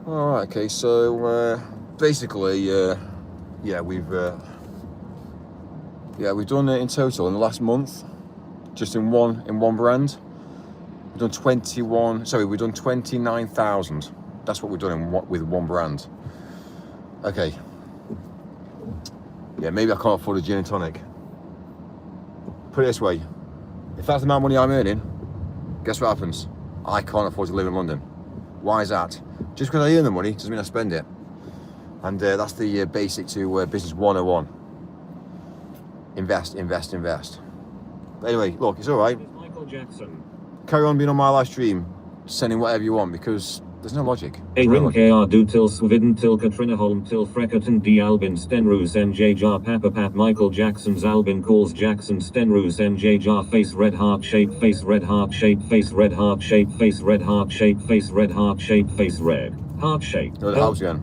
All right, okay, so basically, yeah, we've done it in total in the last month, just in one brand. We've done 29,000. That's what we've done with one brand. Okay. Yeah, maybe I can't afford a gin and tonic. Put it this way, if that's the amount of money I'm earning, guess what happens? I can't afford to live in London. Why is that? Just because I earn the money doesn't mean I spend it. And that's the basic to business 101. Invest, invest, invest. But anyway, look, it's all right. Michael Jackson. Carry on being on my live stream, sending whatever you want, because there's no logic. A ring KR do till Sweden till Katrina Holm till Frekkerton D Albin Stenroos MJ Jar Papa Pat Michael Jackson's Albin calls Jackson Stenroos MJ Jar face red heart shape face red heart shape face red heart shape face red heart shape face red heart shape face red heart shape. Go to the house again.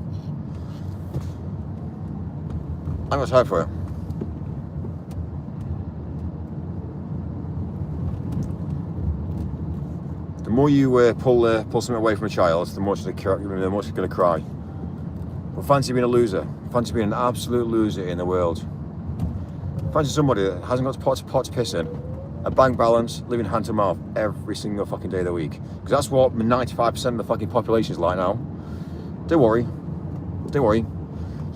I haven't got time for it. The more you pull something away from a child, the more it's going to cry. But fancy being a loser. Fancy being an absolute loser in the world. Fancy somebody that hasn't got pot to piss in, a bank balance, living hand to mouth every single fucking day of the week. Because that's what 95% of the fucking population is like now. Don't worry. Don't worry.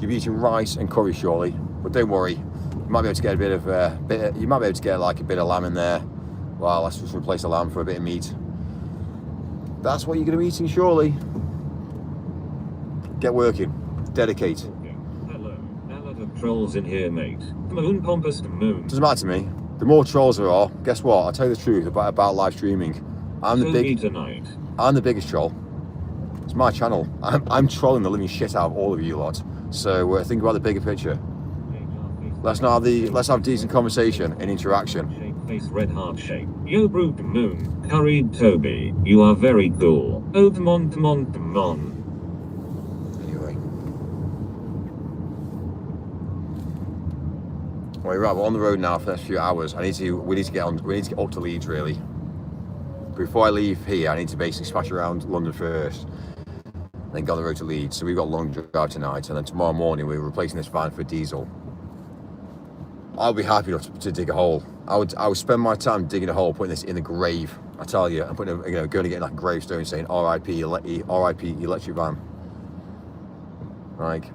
You'll be eating rice and curry shortly. But don't worry. You might be able to get you might be able to get like a bit of lamb in there. Well, let's just replace the lamb for a bit of meat. That's what you're going to be eating surely. Get working. Dedicate. Hello. A lot of trolls in here, mate. Moon pompous moon. Doesn't matter to me. The more trolls there are, guess what? I'll tell you the truth about live streaming. I'm the biggest troll. It's my channel. I'm trolling the living shit out of all of you lot. So think about the bigger picture. Let's have decent conversation and interaction. Face red heart shape. Yo brute moon. Curried Toby. You are very cool. Oh come on. Anyway. Right, we're on the road now for the next few hours. We need to get up to Leeds really. Before I leave here, I need to basically smash around London first. Then go on the road to Leeds. So we've got a long drive tonight, and then tomorrow morning we're replacing this van for diesel. I'll be happy enough to dig a hole. I would spend my time digging a hole, putting this in the grave. I tell you, I'm putting going to get like a gravestone saying R.I.P. R.I.P. electric van. Like.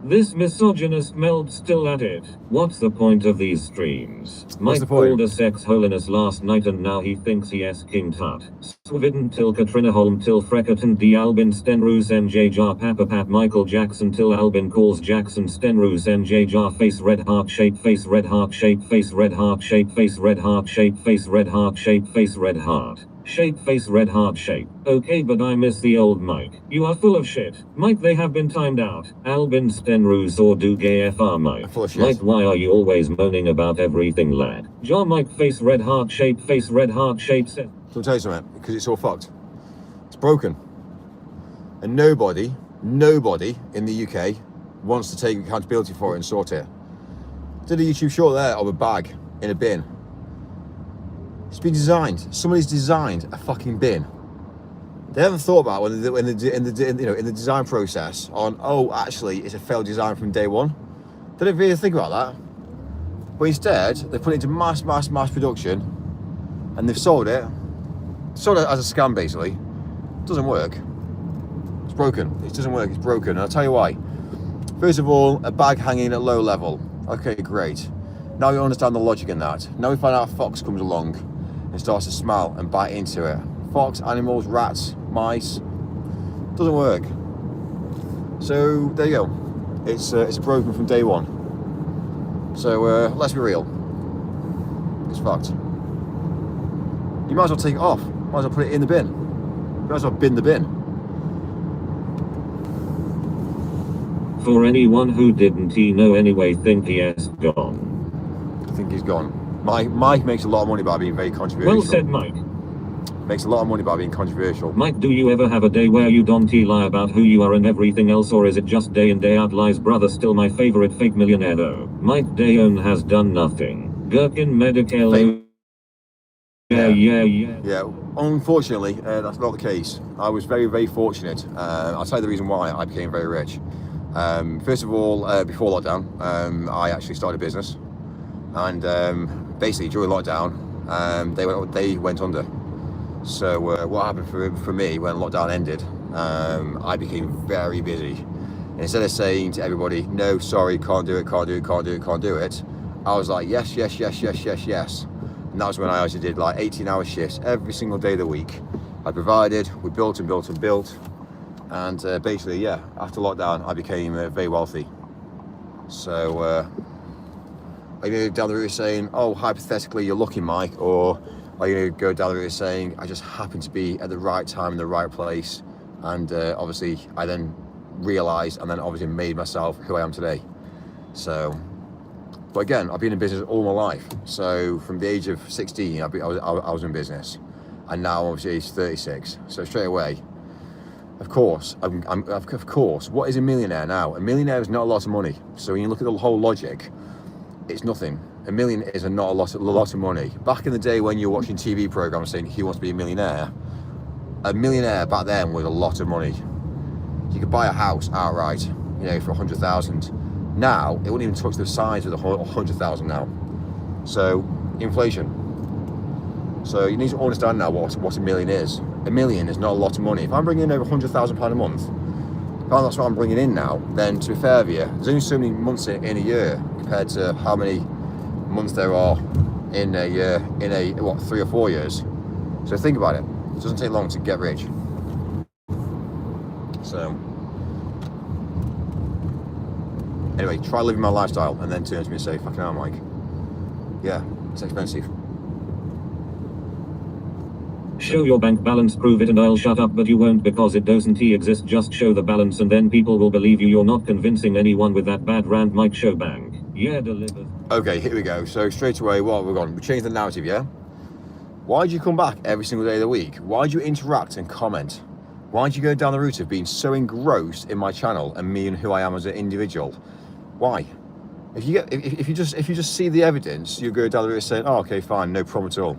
This misogynist meld still at it. What's the point of these streams? Mike called a sex holiness last night and now he thinks he is King Tut. Sweden till Katrina Holm till Frekkerton D Albin Stenroos MJ Jar Papa Pat Michael Jackson till Albin calls Jackson Stenroos MJ Jar face red heart shape face red heart shape face red heart shape face red heart shape face red heart shape face red heart. Shape face red heart shape. Okay, but I miss the old Mike. You are full of shit. Mike, they have been timed out. Albin Stenroos or do gay FR Mike. Mike, why are you always moaning about everything, lad? Jar Mike face red heart shape face red heart shape. So I'll tell you something, because it's all fucked. It's broken. And nobody in the UK wants to take accountability for it and sort it. Did a YouTube short there of a bag in a bin. It's been designed. Somebody's designed a fucking bin. They haven't thought about in the design process on, oh, actually, it's a failed design from day one. They don't really think about that. But instead, they put it into mass production, and they've sold it as a scam, basically. It doesn't work. It's broken. It doesn't work. It's broken. And I'll tell you why. First of all, a bag hanging at low level. Okay, great. Now you understand the logic in that. Now we find out a fox comes along and starts to smell and bite into it. Fox, animals, rats, mice. Doesn't work. So there you go. It's broken from day one. So let's be real. It's fucked. You might as well take it off. Might as well put it in the bin. You might as well bin the bin. For anyone who didn't know anyway, think he has gone. I think he's gone. Mike makes a lot of money by being very controversial. Well said, Mike. Makes a lot of money by being controversial. Mike, do you ever have a day where you don't lie about who you are and everything else, or is it just day in day out lies? Brother, still my favorite fake millionaire though. Mike Dayon has done nothing. Gherkin Medical. Yeah, unfortunately, that's not the case. I was very, very fortunate. I'll tell you the reason why I became very rich. First of all, before lockdown, I actually started a business, and basically during lockdown, they went under. So what happened for me when lockdown ended, I became very busy. And instead of saying to everybody, no, sorry, can't do it, can't do it, can't do it, can't do it, I was like, yes, yes, yes, yes, yes, yes. And that was when I actually did like 18-hour shifts every single day of the week. I provided, we built and built and built. And basically, yeah, after lockdown, I became very wealthy. So are you going to go down the route of saying, oh, hypothetically, you're lucky, Mike? Or are you going to go down the route of saying, I just happened to be at the right time in the right place? And obviously, I then realized and then obviously made myself who I am today. So, but again, I've been in business all my life. So from the age of 16, I was in business, and now obviously age 36. So straight away, of course, of course, what is a millionaire now? A millionaire is not a lot of money. So when you look at the whole logic, it's nothing. A million is not a lot of money. Back in the day when you were watching TV programs saying "Who wants to be a millionaire?" A millionaire back then was a lot of money. You could buy a house outright, you know, for 100,000. Now it wouldn't even touch the size of the 100,000 now. So inflation. So you need to understand now what a million is. A million is not a lot of money. If I'm bringing in over £100,000 a month, if that's what I'm bringing in now, then to be fair with you, there's only so many months in a year compared to how many months there are in a year, what, 3 or 4 years. So think about it. It doesn't take long to get rich. So anyway, try living my lifestyle and then turn to me and say, fucking hell, Mike. Yeah, it's expensive. Show your bank balance, prove it, and I'll shut up, but you won't because it doesn't exist. Just show the balance and then people will believe you. You're not convincing anyone with that bad rant, Mike. Show bank. Yeah, deliver. Okay, here we go. So straight away, what have we gone? We changed the narrative, yeah? Why'd you come back every single day of the week? Why'd you interact and comment? Why'd you go down the route of being so engrossed in my channel and me and who I am as an individual? Why? If you just see the evidence, you go down the route of saying, oh, okay, fine, no problem at all.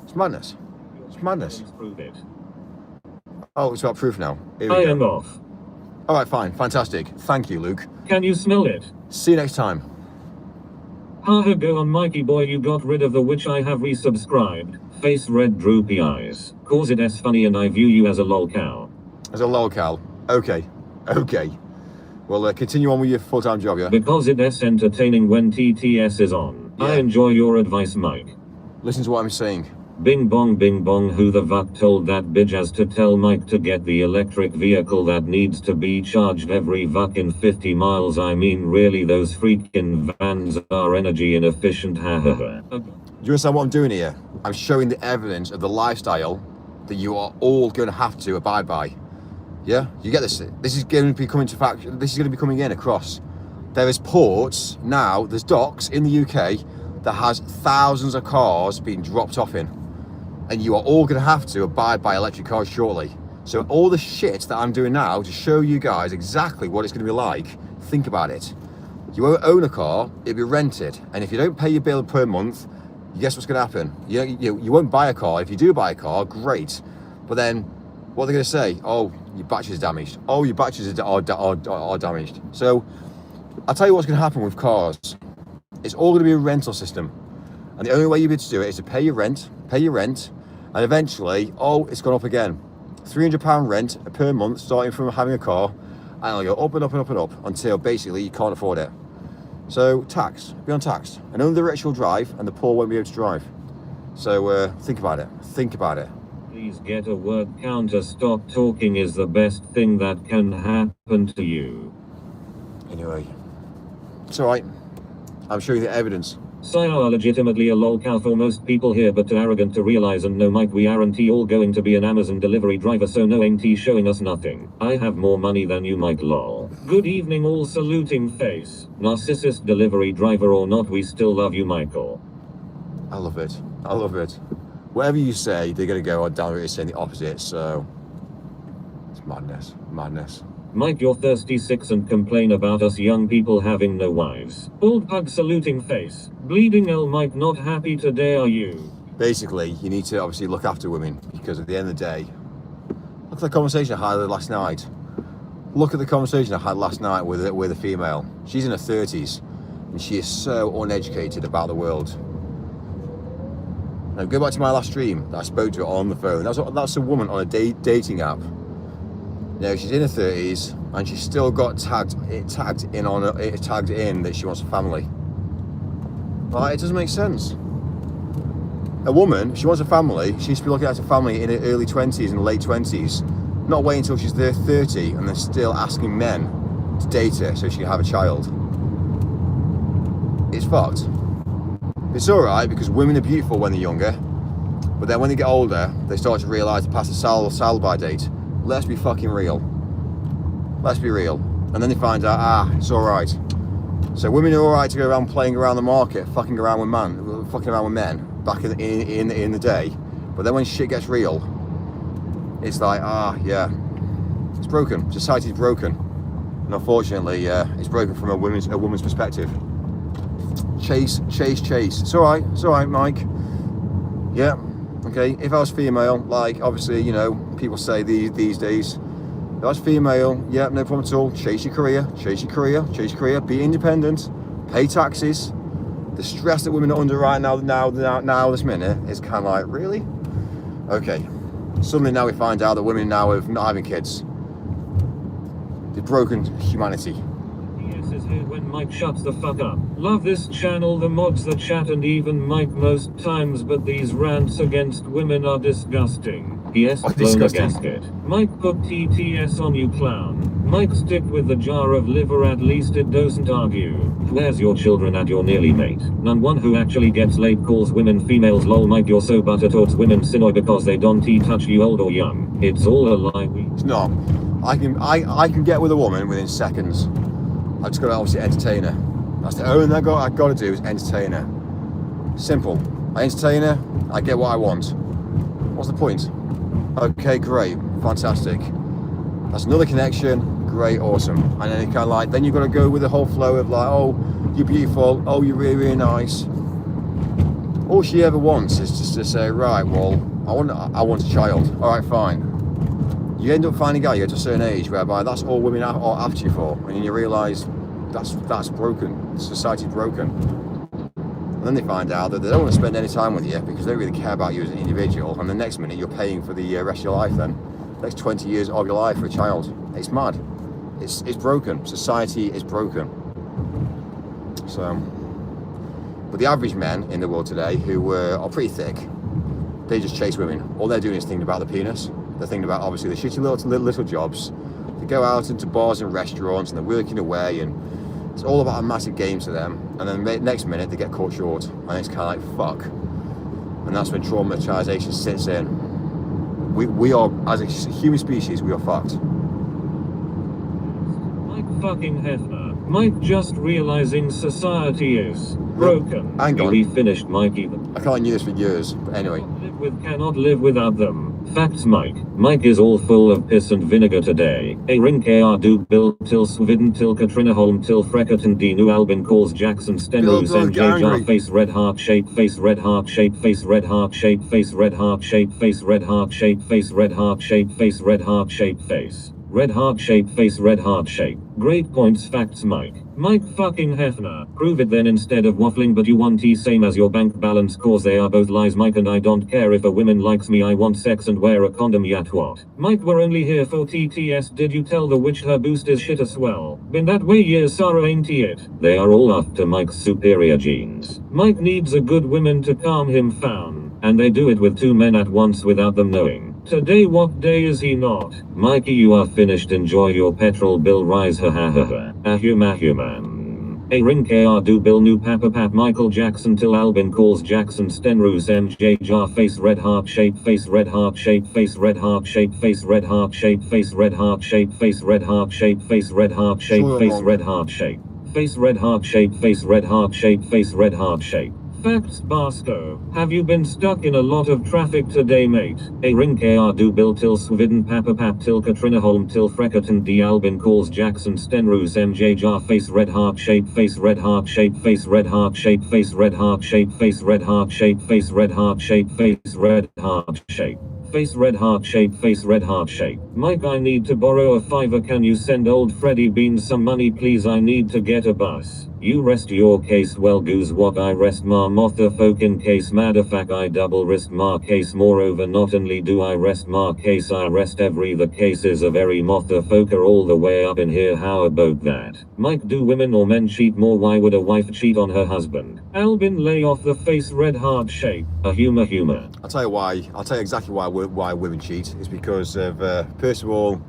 It's madness. It's madness. Prove it. Oh, it's about proof now. Here we I go. am off. All right, fine, fantastic. Thank you, Luke. Can you smell it? See you next time. Haha, go on, Mikey boy. You got rid of the witch. I have resubscribed. Face red, droopy eyes. Cause it as funny, and I view you as a lol cow. As a lolcal. Okay. Okay. Well, continue on with your full-time job, yeah? Because it is entertaining when TTS is on. Yeah. I enjoy your advice, Mike. Listen to what I'm saying. Bing bong, who the fuck told that bitch as to tell Mike to get the electric vehicle that needs to be charged every fucking 50 miles? I mean, really, those freaking vans are energy inefficient, hahaha. Do you understand what I'm doing here? I'm showing the evidence of the lifestyle that you are all going to have to abide by. Yeah? You get this? This is going to be coming to fact. This is going to be coming in across. There is ports now, there's docks in the UK that has thousands of cars being dropped off in. And you are all going to have to abide by electric cars shortly. So all the shit that I'm doing now to show you guys exactly what it's going to be like, think about it. You won't own a car, it'll be rented. And if you don't pay your bill per month, guess what's going to happen? You won't buy a car. If you do buy a car, great. But then, what are they going to say? Oh, your battery's damaged. Oh, your batteries are damaged. So, I'll tell you what's going to happen with cars. It's all going to be a rental system. And the only way you'll be able to do it is to pay your rent, and eventually, oh, it's gone up again. £300 rent per month, starting from having a car, and it'll go up and up and up and up until basically you can't afford it. So tax, be on tax, and only the rich will drive, and the poor won't be able to drive. So think about it. Think about it. Please get a word counter. Stop talking is the best thing that can happen to you. Anyway, it's all right. I'm showing the evidence. Sire are legitimately a lol cow for most people here, but too arrogant to realize. And no, Mike, we aren't all going to be an Amazon delivery driver, so no, ain't showing us nothing. I have more money than you, Mike, lol. Good evening, all saluting face. Narcissist delivery driver or not, we still love you, Michael. I love it. I love it. Whatever you say, they're going to go down the route saying the opposite, so it's madness. Madness. Mike, you're 36 and complain about us young people having no wives. Old pug saluting face. Bleeding L. Mike, not happy today, are you? basically, you need to obviously look after women, because at the end of the day, look at the conversation I had last night. Look at the conversation I had last night with a female. She's in her 30s, and she is so uneducated about the world. Now, go back to my last stream that I spoke to her on the phone. That's a woman on a dating app. Now, she's in her 30s, and she's still got tagged in that she wants a family. Like, it doesn't make sense. A woman, if she wants a family, she should be looking at a family in her early 20s and late 20s. Not wait until she's 30 and then still asking men to date her so she can have a child. It's fucked. It's alright because women are beautiful when they're younger, but then when they get older, they start to realise to pass a sell-by date. Let's be fucking real. Let's be real. And then they find out, it's alright. So women are alright to go around playing around the market, fucking around with men back in the day. But then when shit gets real, it's like, yeah, it's broken. Society's broken. And unfortunately, it's broken from a woman's perspective. Chase. It's alright, Mike. Yeah, okay. If I was female, like obviously, you know, people say these days, if I was female, yeah, no problem at all. Chase your career. Be independent. Pay taxes. The stress that women are under right now, this minute, is kind of like, really? Okay. Suddenly now we find out that women now are not having kids. They've broken humanity. Yes, is here when Mike shuts the fuck up. Love this channel, the mods, the chat, and even Mike most times, but these rants against women are disgusting. Yes, blown a gasket. Mike put TTS on you, clown. Mike, stick with the jar of liver, at least it doesn't argue. Where's your children at your nearly mate? None. One who actually gets laid calls women females. Lol, Mike, you're so butter towards women Sinoy because they don't touch you old or young. It's all a lie. It's not. I can get with a woman within seconds. I just gotta obviously entertain her. That's the only thing I gotta do is entertain her. Simple. I entertain her, I get what I want. What's the point? Okay, great, fantastic. That's another connection, great, awesome. And then it kind of like, then you've got to go with the whole flow of like, oh, you're beautiful, oh, you're really, really nice. All she ever wants is just to say, right, well, I want a child. All right, fine. You end up finding out you get to a certain age whereby that's all women are after you for, and you realise that's broken. Society's broken. And then they find out that they don't want to spend any time with you because they don't really care about you as an individual. And the next minute you're paying for the rest of your life. Then next 20 years of your life for a child. It's mad. It's broken. Society is broken. So, but the average men in the world today who are pretty thick, they just chase women. All they're doing is thinking about the penis. They're thinking about obviously the shitty little jobs. They go out into bars and restaurants and they're working away, and it's all about a massive game to them. And then the next minute they get caught short, and it's kind of like fuck. And that's when traumatization sits in. We are, as a human species, we are fucked. Mike fucking Hefner. Mike just realizing society is broken. Hang on. We finished Mike even. I can't knew this for years, but anyway. Cannot live without them. Facts, Mike. Mike is all full of piss and vinegar today. A ring kr do bill till swidden till Katrina Holm till Freckerton D new Albin calls Jackson Stenroos MJ jar face red heart shape face red heart shape face red heart shape face red heart shape face red heart shape face red heart shape face red heart shape face red heart shape face red heart shape. Great points. Facts, Mike. Mike fucking Hefner. Prove it then instead of waffling, but you want T same as your bank balance cause they are both lies, Mike, and I don't care if a woman likes me, I want sex and wear a condom, yet what? Mike, we're only here for TTS. Did you tell the witch her boost is shit as well? Been that way years, Sarah, ain't it? They are all after Mike's superior genes. Mike needs a good woman to calm him down, and they do it with two men at once without them knowing. Today what day is he not? Mikey, you are finished, enjoy your petrol bill rise, ha ha ha ha. A human. A ring kr do bill new papa pap Michael Jackson till Albin calls Jackson Stenroos MJ jar face red heart shape face red heart shape face red heart shape face red heart shape face red heart shape face red heart shape face red heart shape face red heart shape face red heart shape face red heart shape face red heart shape Facts Basco. Have you been stuck in a lot of traffic today, mate? A ring kr du bil till swidden papa pap till Katrina Holm till Frekaton D Albin calls Jackson Stenroos MJ jar face red heart shape face red heart shape face red heart shape face red heart shape face red heart shape face red heart shape face red heart shape. Face red heart shape face red heart shape. Mike, I need to borrow a $5. Can you send old Freddy Beans some money please? I need to get a bus. You rest your case well goose what I rest ma mother folk in case madafak I double risk ma case moreover not only do I rest ma case I rest every the cases of every mother folker all the way up in here. How about that? Mike, do women or men cheat more? Why would a wife cheat on her husband? Albin, lay off the face red heart shape. A humor. I'll tell you why. I'll tell you exactly why women cheat. It's because of first of all,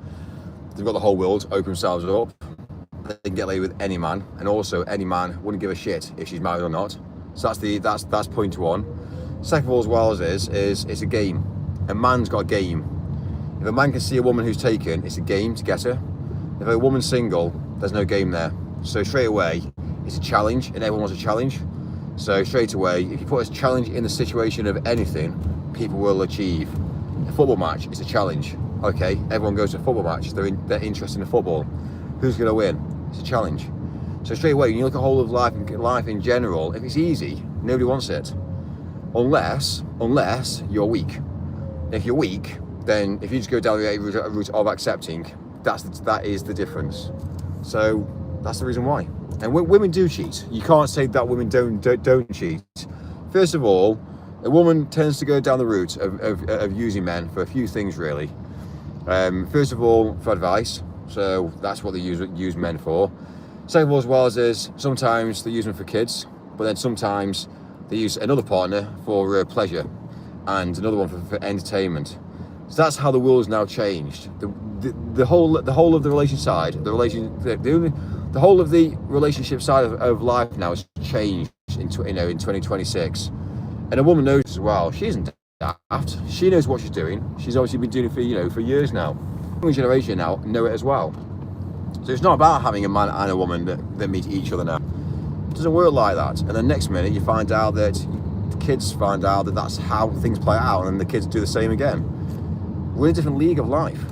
they've got the whole world to open themselves up. They can get laid with any man, and also any man wouldn't give a shit if she's married or not. So that's point one. Second of all, as well as it's a game. A man's got a game. If a man can see a woman who's taken, it's a game to get her. If a woman's single, there's no game there. So straight away, it's a challenge, and everyone wants a challenge. So straight away, if you put a challenge in the situation of anything, people will achieve. A football match is a challenge. Okay, everyone goes to a football match. They're interested in football. Who's going to win? It's a challenge. So straight away, when you look at whole of life in general, if it's easy, nobody wants it, unless you're weak. If you're weak, then if you just go down the route of accepting, that is the difference. So that's the reason why. And women do cheat. You can't say that women don't cheat. First of all, a woman tends to go down the route of using men for a few things really. First of all, for advice. So that's what they use men for. Second of all, as well as sometimes they use them for kids, but then sometimes they use another partner for pleasure and another one for entertainment. So that's how the world's now changed. The whole of the relation side, the whole of the relationship side of life now has changed in 2026. And a woman knows as well. She isn't daft. She knows what she's doing. She's obviously been doing it for years now. Young generation now know it as well. So it's not about having a man and a woman that meet each other now. It doesn't work like that. And the next minute you find out that the kids find out that that's how things play out, and the kids do the same again. We're in a different league of life.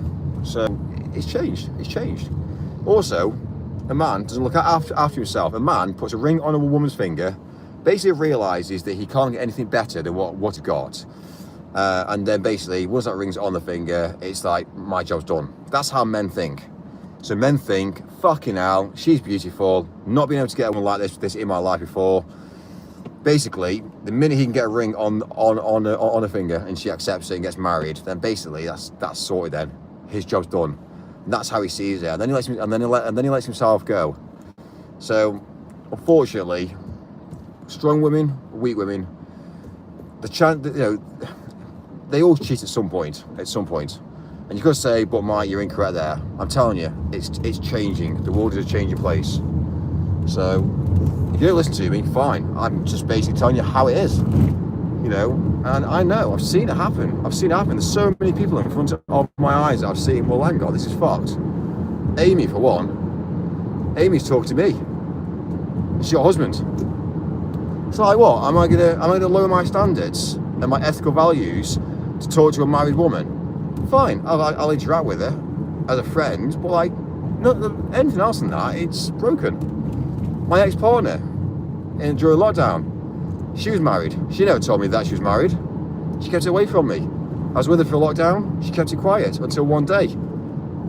So it's changed. It's changed. Also, a man doesn't look after himself. A man puts a ring on a woman's finger, basically realizes that he can't get anything better than what he got. And then basically, once that ring's on the finger, it's like, my job's done. That's how men think. So men think, fucking hell, she's beautiful, not being able to get a woman like this in my life before. Basically, the minute he can get a ring on a finger and she accepts it and gets married, then basically that's sorted then. His job's done. And that's how he sees it. And then he lets himself go. So, unfortunately, strong women, weak women, they all cheat at some point. And you could say, but Mike, you're incorrect there. I'm telling you, it's changing. The world is a changing place. So if you don't listen to me, fine. I'm just basically telling you how it is. And I know, I've seen it happen. There's so many people in front of my eyes that I've seen, well, hang on, this is fucked. Amy, for one, Amy's talking to me. She's your husband. It's like, what? Am I gonna lower my standards and my ethical values to talk to a married woman? Fine, I'll interact with her as a friend, but anything else than that, it's broken. My ex-partner, during lockdown, she was married. She never told me that she was married. She kept it away from me. I was with her for lockdown. She kept it quiet until one day.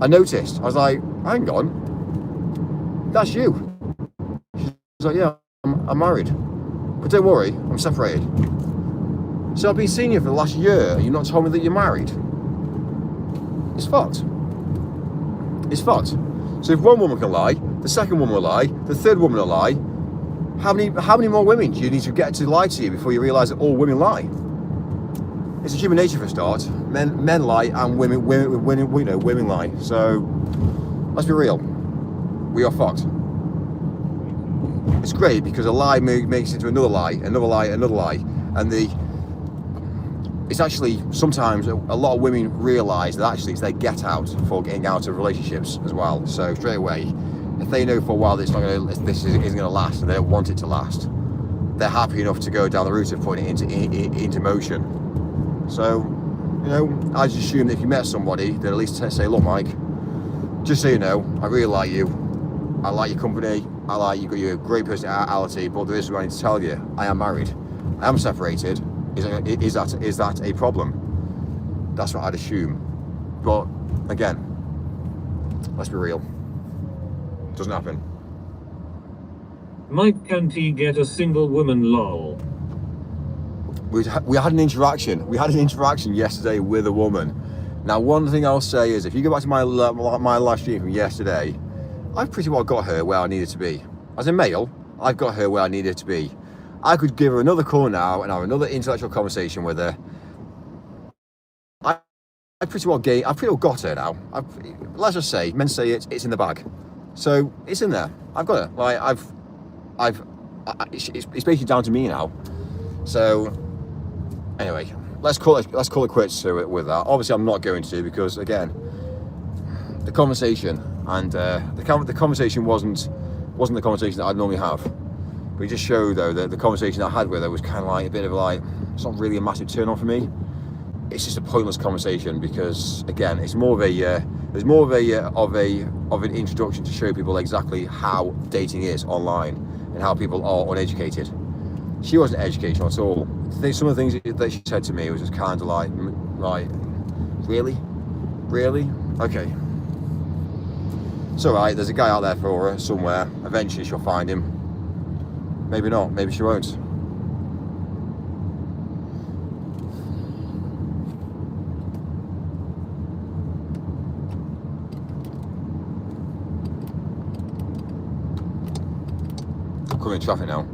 I noticed. I was like, hang on, that's you. She's like, yeah, I'm married. But don't worry, I'm separated. So I've been seeing you for the last year and you've not told me that you're married. It's fucked. It's fucked. So if one woman can lie, the second woman will lie, the third woman will lie, how many more women do you need to get to lie to you before you realise that all women lie? It's a human nature for a start. Men lie and women lie. So let's be real. We are fucked. It's great because a lie makes it into another lie, and it's actually sometimes a lot of women realise that actually it's their get out for getting out of relationships as well. So straight away, if they know for a while that this isn't going to last and they don't want it to last, they're happy enough to go down the route of putting it into motion. So, you know, I just assume that if you met somebody, that at least say, look, Mike, just so you know, I really like you. I like your company. I like you. Got your great personality. But there is what I need to tell you. I am married. I am separated. Is that a problem? That's what I'd assume. But again, let's be real. Doesn't happen. Mike, can't he get a single woman, lol? We had an interaction. We had an interaction yesterday with a woman. Now, one thing I'll say is, if you go back to my live stream from yesterday, I've pretty well got her where I needed to be. As a male, I've got her where I needed to be. I could give her another call now and have another intellectual conversation with her. I pretty well got her now. Let's just say, men say it's in the bag. So it's in there. I've got her. Like it's basically down to me now. So anyway, let's call it quits with that. Obviously, I'm not going to, because again, the conversation and the conversation wasn't the conversation that I'd normally have. But it just showed though that the conversation I had with her was kind of like a bit of like, it's not really a massive turn on for me. It's just a pointless conversation, because again, it's more of an introduction to show people exactly how dating is online and how people are uneducated. She wasn't educational at all. Some of the things that she said to me was just kind of like, really? Okay. It's all right. There's a guy out there for her somewhere. Eventually, she'll find him. Maybe not. Maybe she won't. I'm coming in traffic now.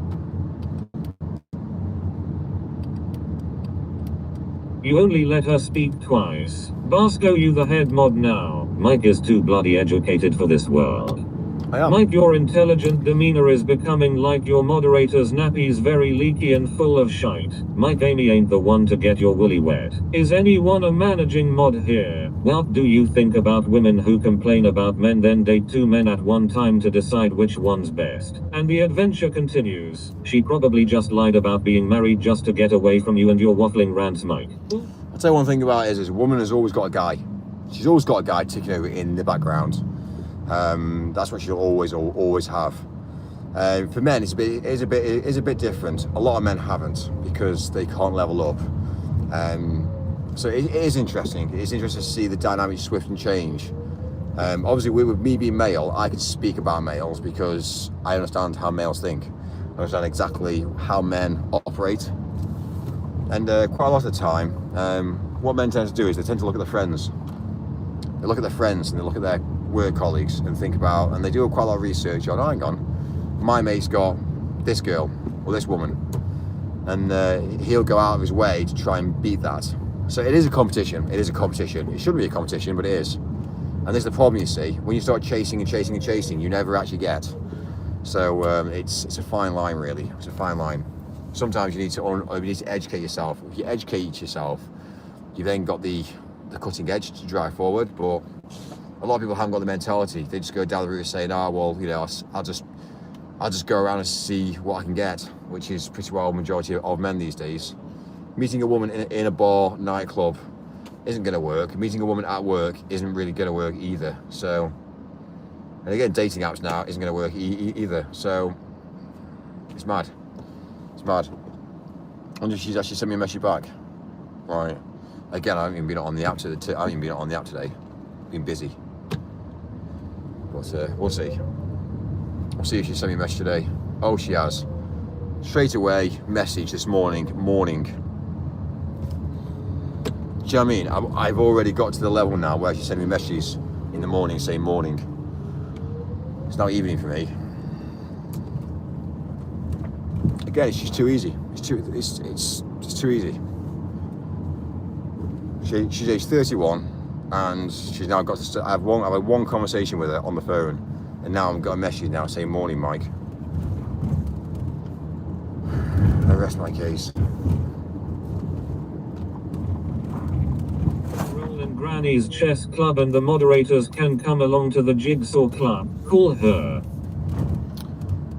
You only let her speak twice. Basco, you the head mod now. Mike is too bloody educated for this world. I am. Mike, your intelligent demeanor is becoming like your moderator's nappies, very leaky and full of shite. Mike, Amy ain't the one to get your woolly wet. Is anyone a managing mod here? What do you think about women who complain about men then date two men at one time to decide which one's best? And the adventure continues. She probably just lied about being married just to get away from you and your waffling rants, Mike. I'll tell you one thing about it is a woman has always got a guy. She's always got a guy ticking over in the background. That's what she'll always have. For men, it's a bit different. A lot of men haven't, because they can't level up. So it is interesting. It's interesting to see the dynamics shift and change. Obviously, with me being male, I can speak about males because I understand how males think. I understand exactly how men operate. And quite a lot of the time, what men tend to do is they tend to look at their friends. They look at their friends and they look at their work colleagues and think about, and they do quite a lot of research on, hang on, my mate's got this girl or this woman, and he'll go out of his way to try and beat that. So it is a competition. It shouldn't be a competition, but it is. And there's the problem, you see, when you start chasing, you never actually get. So it's a fine line, really. It's a fine line. Sometimes you need to educate yourself. If you educate yourself, you've then got the cutting edge to drive forward. But a lot of people haven't got the mentality. They just go down the route of saying, well, you know, I'll just go around and see what I can get, which is pretty well the majority of men these days. Meeting a woman in a bar, nightclub, isn't going to work. Meeting a woman at work isn't really going to work either. So, and again, dating apps now isn't going to work either. So, it's mad. It's mad. And she's actually sent me a message back. Right. Again, I haven't even been on the app today. Been busy. But we'll see. We'll see if she sent me a message today. Oh, she has. Straight away, message this morning. Do you know what I mean? I've already got to the level now where she's sending me messages in the morning saying morning. It's now evening for me. Again, it's just too easy. It's too easy. She's age 31, and she's now got to. I've had one conversation with her on the phone, and now I've got a message now saying morning, Mike. I rest my case. Granny's chess club and the moderators can come along to the jigsaw club. Call her.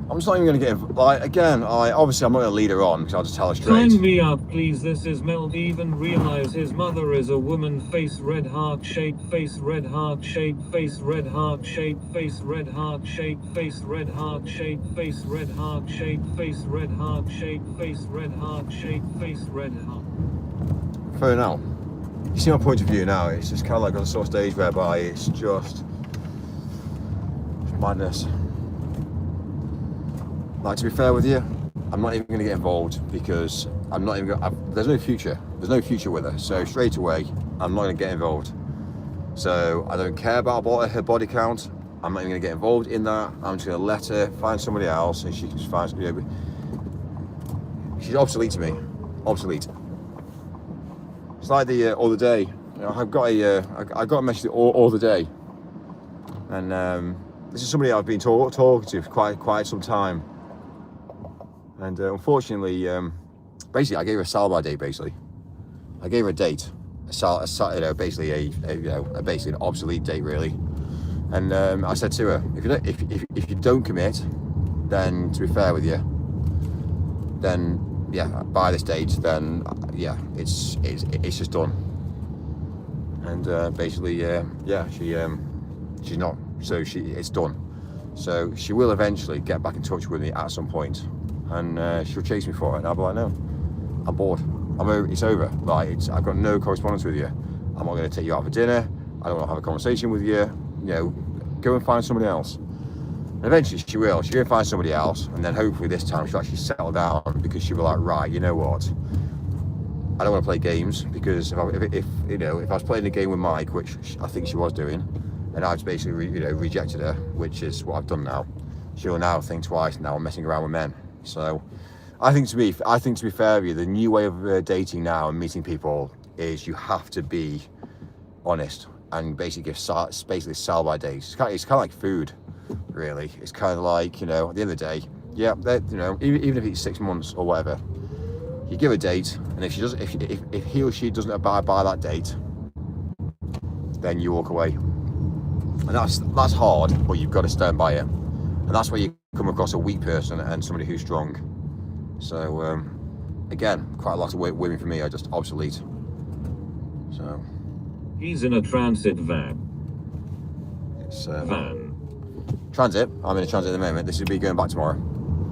I'm I'm just not even going to get like again. Obviously I'm not going to lead her on because I'll just tell her straight. Time me out, please. This is Mel. Even realize his mother is a woman. Face red heart shape. Face red heart shape. Face red heart shape. Face red heart shape. Face red heart shape. Face red heart shape. Face red heart shape. Face red heart shape. Face red heart. Fair enough. You see my point of view now. It's just kind of like on a sort of stage whereby it's just madness. Like, to be fair with you, I'm not even going to get involved because I'm not even there's no future. There's no future with her. So straight away, I'm not going to get involved. So I don't care about her body count. I'm not even going to get involved in that. I'm just going to let her find somebody else and she can just find, you know, she's obsolete to me. Obsolete. It's like the other day. You know, I got a message all the day. And this is somebody I've been talking to for quite some time. And unfortunately, basically, I gave her a sell-by date. Basically, I gave her a date, basically basically an obsolete date, really. And I said to her, if you don't commit, then to be fair with you, then yeah, by this date, then yeah, it's just done. And basically, yeah, she's not. So it's done. So she will eventually get back in touch with me at some point. And she'll chase me for it, and I'll be like, no, I'm bored. It's over. Like, I've got no correspondence with you. I'm not going to take you out for dinner. I don't want to have a conversation with you. You know, go and find somebody else. And eventually she will. She'll go and find somebody else, and then hopefully this time she'll actually settle down because she'll be like, right, you know what? I don't want to play games because if I was playing a game with Mike, which I think she was doing, and I've basically rejected her, which is what I've done now, she'll now think twice. Now I'm messing around with men. So I think to be fair with you, the new way of dating now and meeting people is you have to be honest and basically give sell-by dates. It's kind of like food, really. It's kind of like, at the end of the day, yeah, even if it's 6 months or whatever, you give a date, and if he or she doesn't abide by that date, then you walk away. And that's hard, but you've got to stand by it. And that's where you come across a weak person and somebody who's strong. So again, quite a lot of women for me are just obsolete. So he's in a transit van. It's Van. transit. I'm in a transit at the moment. This will be going back tomorrow.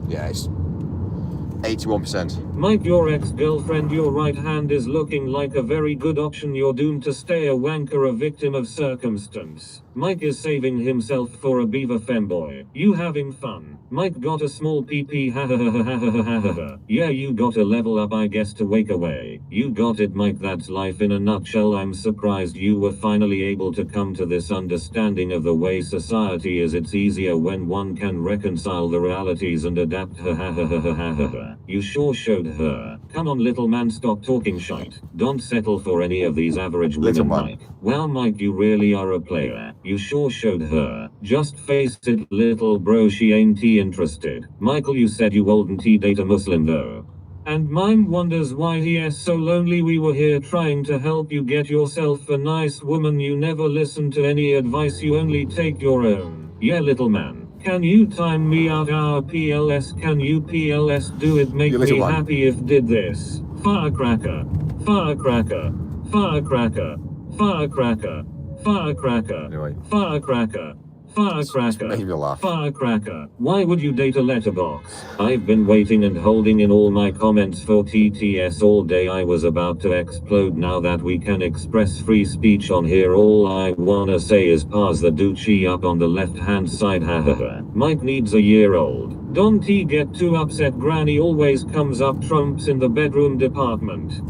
Yeah, it's 81%. Mike, your ex-girlfriend, your right hand is looking like a very good option. You're doomed to stay a wanker, a victim of circumstance. Mike is saving himself for a beaver femboy. You having fun? Mike got a small PP, ha ha ha ha ha ha ha ha ha. Yeah, you got a level up, I guess, to wake away. You got it, Mike, that's life in a nutshell. I'm surprised you were finally able to come to this understanding of the way society is. It's easier when one can reconcile the realities and adapt, ha ha ha ha ha ha ha ha. You sure showed her. Come on, little man, stop talking shite. Don't settle for any of these average women, Mike. Well, Mike, you really are a player. You sure showed her. Just face it, little bro, she ain't interested. Michael, you said you wouldn't date a Muslim though. And mime wonders why he is so lonely. We were here trying to help you get yourself a nice woman. You never listen to any advice, you only take your own. Yeah, little man. Can you time me out our PLS? Can you PLS do it? Make me happy if did this. Firecracker. Firecracker. Firecracker. Firecracker. Firecracker. Anyway. Firecracker. Firecracker. Make me laugh. Firecracker. Why would you date a letterbox? I've been waiting and holding in all my comments for TTS all day. I was about to explode. Now that we can express free speech on here, all I wanna say is pass the Doochie up on the left hand side, hahaha. Mike needs a year-old. Don't he get too upset? Granny always comes up trumps in the bedroom department.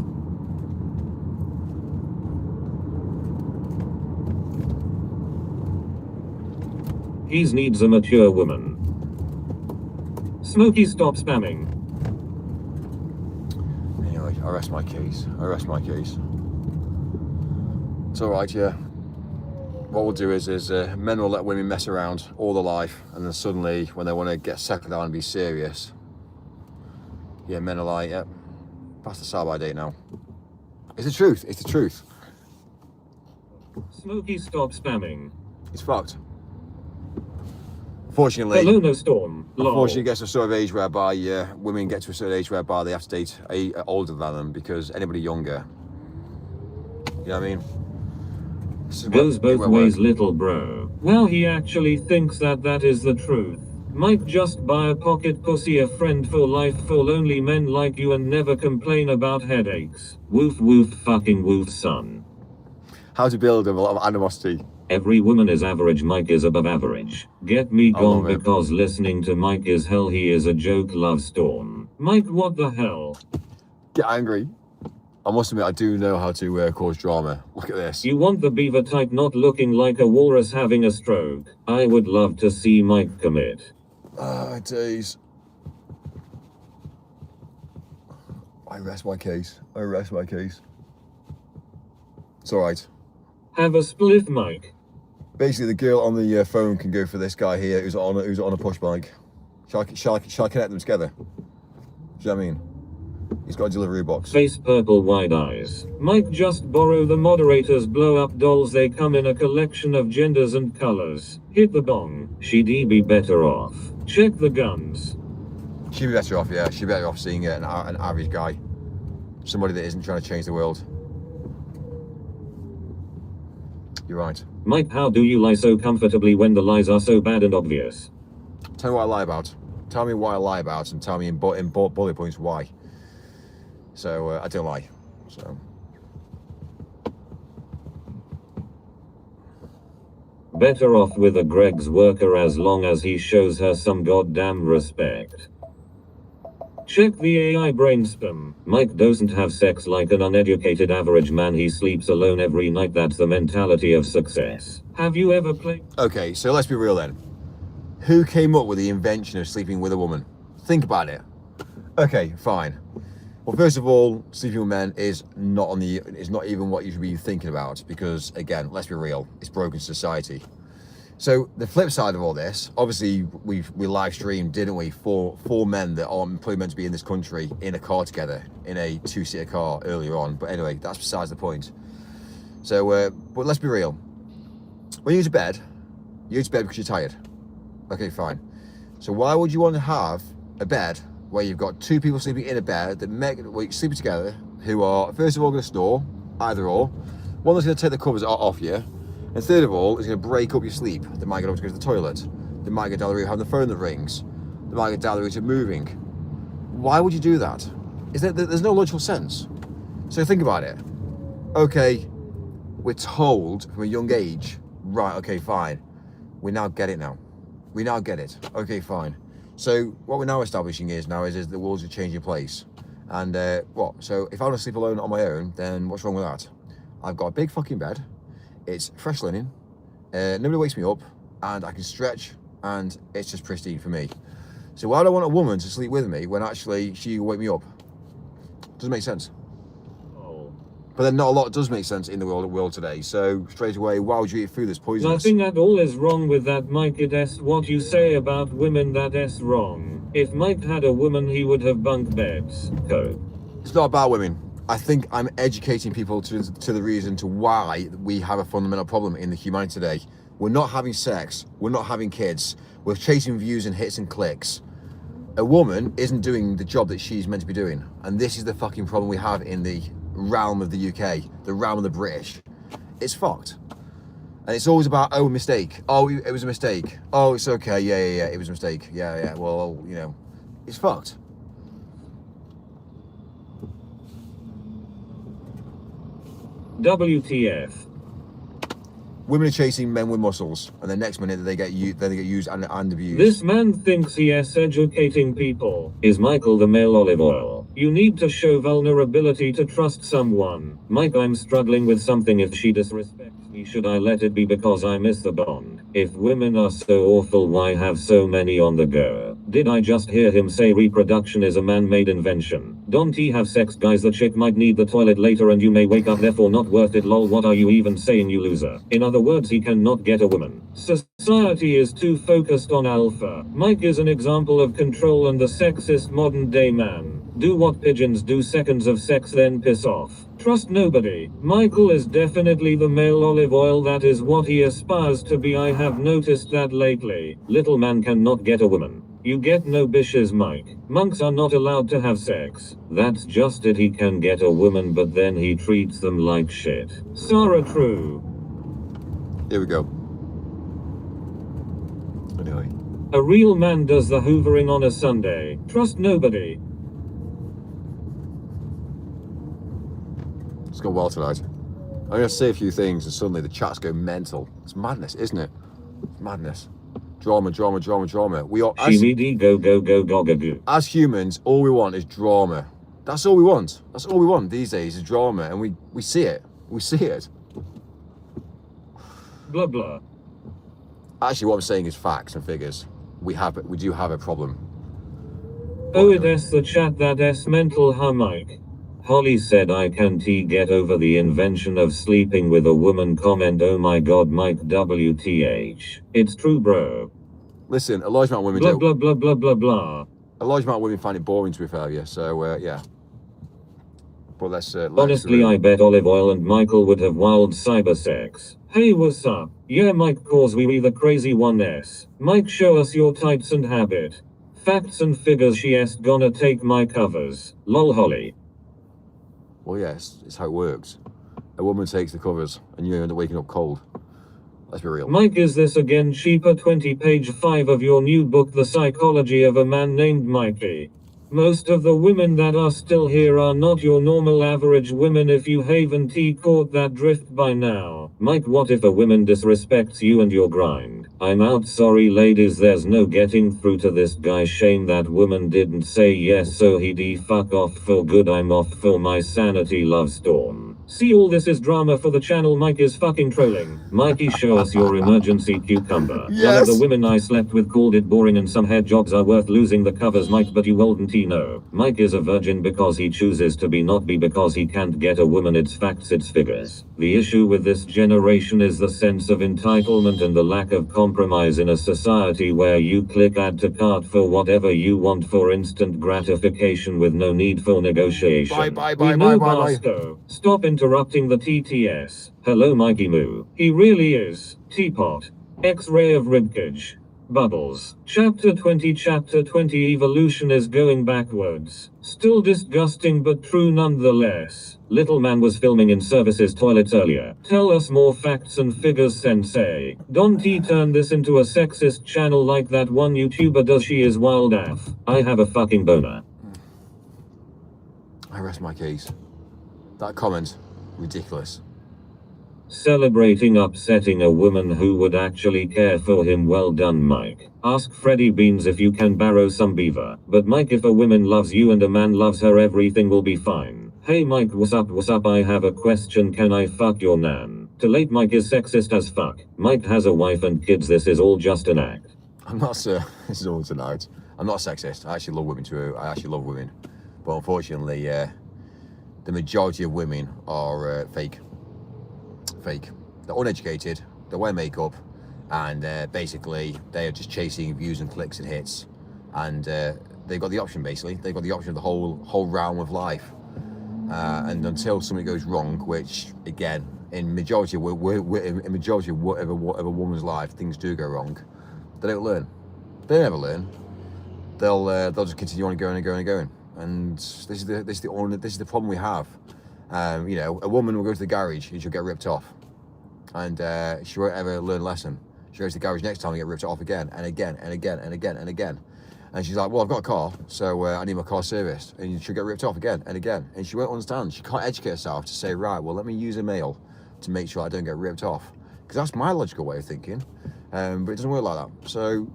He needs a mature woman. Smokey, stop spamming. Anyway, I rest my case. It's alright, yeah. What we'll do is men will let women mess around all their life, and then suddenly, when they want to get settled down and be serious, yeah, men are like, yep, pass the sell-by date now. It's the truth. It's the truth. Smokey, stop spamming. It's fucked. Unfortunately, Hello, no storm. Lol. unfortunately, it gets to a sort of age whereby women get to a certain age whereby they have to date older than them because anybody younger, you know what I mean? Goes both ways, little bro. Well, he actually thinks that is the truth. Might just buy a pocket pussy, a friend for life, for only men like you, and never complain about headaches. Woof woof fucking woof, son. How to build a lot of animosity. Every woman is average, Mike is above average. Get me I gone love it. because listening to Mike is hell, he is a joke, love storm. Mike, what the hell? Get angry. I must admit, I do know how to cause drama. Look at this. You want the beaver type, not looking like a walrus having a stroke. I would love to see Mike commit. Ah, days. I rest my case. I rest my case. It's alright. Have a spliff, Mike. Basically, the girl on the phone can go for this guy here who's on a push bike. Shall I connect them together? Do you know what I mean? He's got a delivery box. Face purple, wide eyes. Mike, just borrow the moderator's blow-up dolls. They come in a collection of genders and colors. Hit the bong. She'd be better off. Check the guns. She'd be better off, yeah. She'd be better off seeing an average guy. Somebody that isn't trying to change the world. You're right. Mike, how do you lie so comfortably when the lies are so bad and obvious? Tell me what I lie about. Tell me why I lie about, and tell me in bullet points why. So I don't lie. So Better off with a Greg's worker as long as he shows her some goddamn respect. Check the AI brain spam. Mike doesn't have sex like an uneducated average man. He sleeps alone every night. That's the mentality of success. Have you ever played? okay, so let's be real then. Who came up with the invention of sleeping with a woman? Think about it. Okay, fine. Well, first of all, sleeping with men is not even what you should be thinking about because, again, let's be real, it's broken society. So the flip side of all this, obviously we live streamed, didn't we, four men that aren't probably meant to be in this country in a car together, in a two-seater car earlier on. But anyway, that's besides the point. So, but let's be real. When you go to bed because you're tired. Okay, fine. So why would you want to have a bed where you've got two people sleeping in a bed that sleeping together, who are first of all going to snore, either or. One that's going to take the covers off you, and third of all is going to break up your sleep. They might get up to go to the toilet. They might get down the route having the phone that rings. They might get down the route of moving. Why would you do that? There's no logical sense. So think about it. Okay, we're told from a young age, right? Okay, fine. We now get it now. We now get it. Okay, fine. So what we're now establishing is the world's a changing place. And what? So if I want to sleep alone on my own, then what's wrong with that? I've got a big fucking bed. It's fresh linen. Nobody wakes me up, and I can stretch, and it's just pristine for me. So why do I want a woman to sleep with me when actually she will wake me up? Doesn't make sense. But then not a lot does make sense in the world today. So straight away, why would you eat food that's poisonous? Nothing at all is wrong with that, Mike. It's what you say about women that is wrong. If Mike had a woman, he would have bunk beds. Go. It's not about women. I think I'm educating people to the reason to why we have a fundamental problem in the humanity today. We're not having sex. We're not having kids. We're chasing views and hits and clicks. A woman isn't doing the job that she's meant to be doing. And this is the fucking problem we have in the realm of the UK, the realm of the British. It's fucked. And it's always about, oh, mistake. Oh, it was a mistake. Oh, it's okay. Yeah, it was a mistake. Yeah. Well, you know, it's fucked. WTF. Women are chasing men with muscles, and the next minute they get used and abused. This man thinks he is educating people. Is Michael the male olive oil? You need to show vulnerability to trust someone. Mike, I'm struggling with something. If she disrespects me, should I let it be because I miss the bond? If women are so awful, why have so many on the go? Did I just hear him say reproduction is a man-made invention? Don't he have sex, guys? The chick might need the toilet later and you may wake up, therefore not worth it. Lol, what are you even saying, you loser? In other words, he cannot get a woman. Society is too focused on alpha. Mike is an example of control and the sexist modern day man. Do what pigeons do, seconds of sex then piss off. Trust nobody. Michael is definitely the male olive oil. That is what he aspires to be. I have noticed that lately. Little man cannot get a woman. You get no bishes, Mike. Monks are not allowed to have sex. That's just it. He can get a woman, but then he treats them like shit. Sarah true. Here we go. Anyway. A real man does the hoovering on a Sunday. Trust nobody. It's gone well tonight. I'm going to say a few things and suddenly the chats go mental. It's madness, isn't it? It's madness. Drama, drama, drama, drama. We are, as humans, all we want is drama. That's all we want. That's all we want these days is drama, and we see it. We see it. Blah blah. Actually, what I'm saying is facts and figures. We do have a problem. Oh, it's the chat that is mental, huh, Mike? Holly said I can't get over the invention of sleeping with a woman. Comment, oh my god, Mike WTH. It's true, bro. Listen, a large amount of women blah, don't. Blah, blah, blah, blah, blah. A large amount of women find it boring, to be fair, yeah. So, yeah. But let's honestly, I bet Olive Oil and Michael would have wild cyber sex. Hey, what's up? Yeah, Mike calls we the crazy one s. Mike, show us your types and habit. Facts and figures. She est gonna take my covers. Lol, Holly. Well, yes, it's how it works. A woman takes the covers, and you end up waking up cold. Let's be real. Mike, is this again cheaper? 20 page 5 of your new book, The Psychology of a Man Named Mikey. Most of the women that are still here are not your normal average women. If you haven't caught that drift by now. Mike, what if a woman disrespects you and your grind? I'm out, sorry ladies, there's no getting through to this guy. Shame that woman didn't say yes, so he'd fuck off for good. I'm off for my sanity, love storm. See, all this is drama for the channel. Mike is fucking trolling. Mikey, show us your emergency cucumber. Yes. One of the women I slept with called it boring and some head jobs are worth losing the covers, Mike, but you wouldn't know. Mike is a virgin because he chooses to be, not be because he can't get a woman. It's facts, it's figures. The issue with this generation is the sense of entitlement and the lack of compromise in a society where you click add to cart for whatever you want for instant gratification with no need for negotiation. Bye. Stop interrupting the TTS. Hello, Mikey Moo. He really is. Teapot. X-ray of ribcage. Bubbles. Chapter 20. Chapter 20. Evolution is going backwards. Still disgusting but true nonetheless. Little man was filming in services toilets earlier. Tell us more facts and figures, sensei. Don't turn this into a sexist channel like that one YouTuber does. She is wild af. I have a fucking boner. I rest my case. That comment, ridiculous. Celebrating upsetting a woman who would actually care for him. Well done, Mike. Ask Freddy Beans if you can borrow some beaver. But Mike, if a woman loves you and a man loves her, everything will be fine. Hey Mike, what's up? I have a question. Can I fuck your nan? Too late. Mike is sexist as fuck. Mike has a wife and kids. This is all just an act. I'm not sir. This is all tonight. I'm not sexist. I actually love women too. I actually love women. But unfortunately, the majority of women are fake. They're uneducated, they wear makeup, and basically they are just chasing views and clicks and hits, and they've got the option. Basically they've got the option of the whole realm of life, and until something goes wrong, which again in majority of whatever woman's life things do go wrong, they don't learn. They never learn. They'll just continue on going, and this is the problem we have. You know, a woman will go to the garage and she'll get ripped off, and she won't ever learn a lesson. She goes to the garage next time and get ripped off again and again. And she's like, well, I've got a car, so I need my car serviced, and she'll get ripped off again and again. And she won't understand. She can't educate herself to say, right, well, let me use a male to make sure I don't get ripped off, because that's my logical way of thinking. But it doesn't work like that. So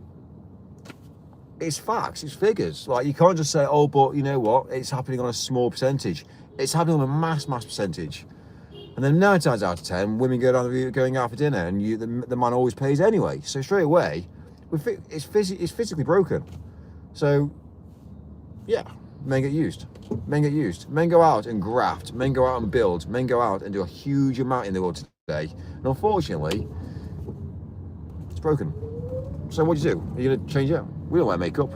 it's facts, it's figures. Like, you can't just say, oh, but you know what, it's happening on a small percentage. It's happening on a mass percentage. And then 9 times out of 10, women going out for dinner, and the man always pays anyway. So straight away, it's physically broken. So, yeah, men get used. Men go out and graft. Men go out and build. Men go out and do a huge amount in the world today. And unfortunately, it's broken. So what do? Are you going to change it? We don't wear makeup.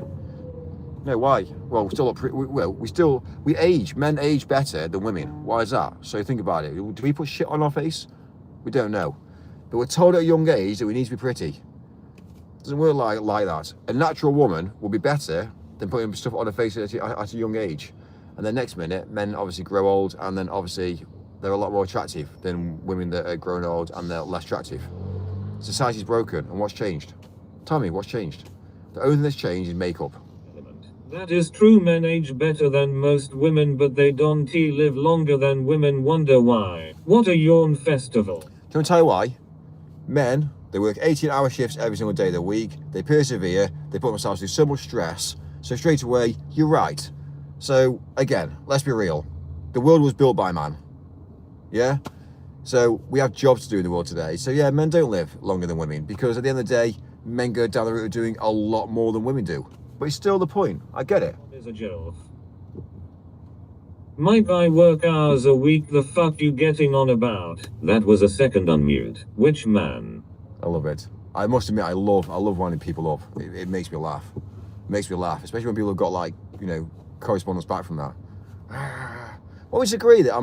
No, why? Well, we age. Men age better than women. Why is that? So think about it. Do we put shit on our face? We don't know. But we're told at a young age that we need to be pretty. It doesn't work like that. A natural woman will be better than putting stuff on her face at a young age. And then next minute, men obviously grow old, and then obviously they're a lot more attractive than women that are grown old and they're less attractive. Society's broken, and what's changed? Tell me, what's changed? The only thing that's changed is makeup. That is true, men age better than most women, but they don't live longer than women. Wonder why. What a yawn festival. Can I tell you why? Men, they work 18-hour shifts every single day of the week, they persevere, they put themselves through so much stress, so straight away, you're right. So, again, let's be real. The world was built by man. Yeah? So, we have jobs to do in the world today. So, yeah, men don't live longer than women, because at the end of the day, men go down the route of doing a lot more than women do. But it's still the point. I get it. Is a joke. My guy work hours a week, the fuck you getting on about? That was a second unmute. Which man? I love it. I must admit, I love winding people up. It makes me laugh. It makes me laugh, especially when people have got, like, you know, correspondence back from that. Always agree that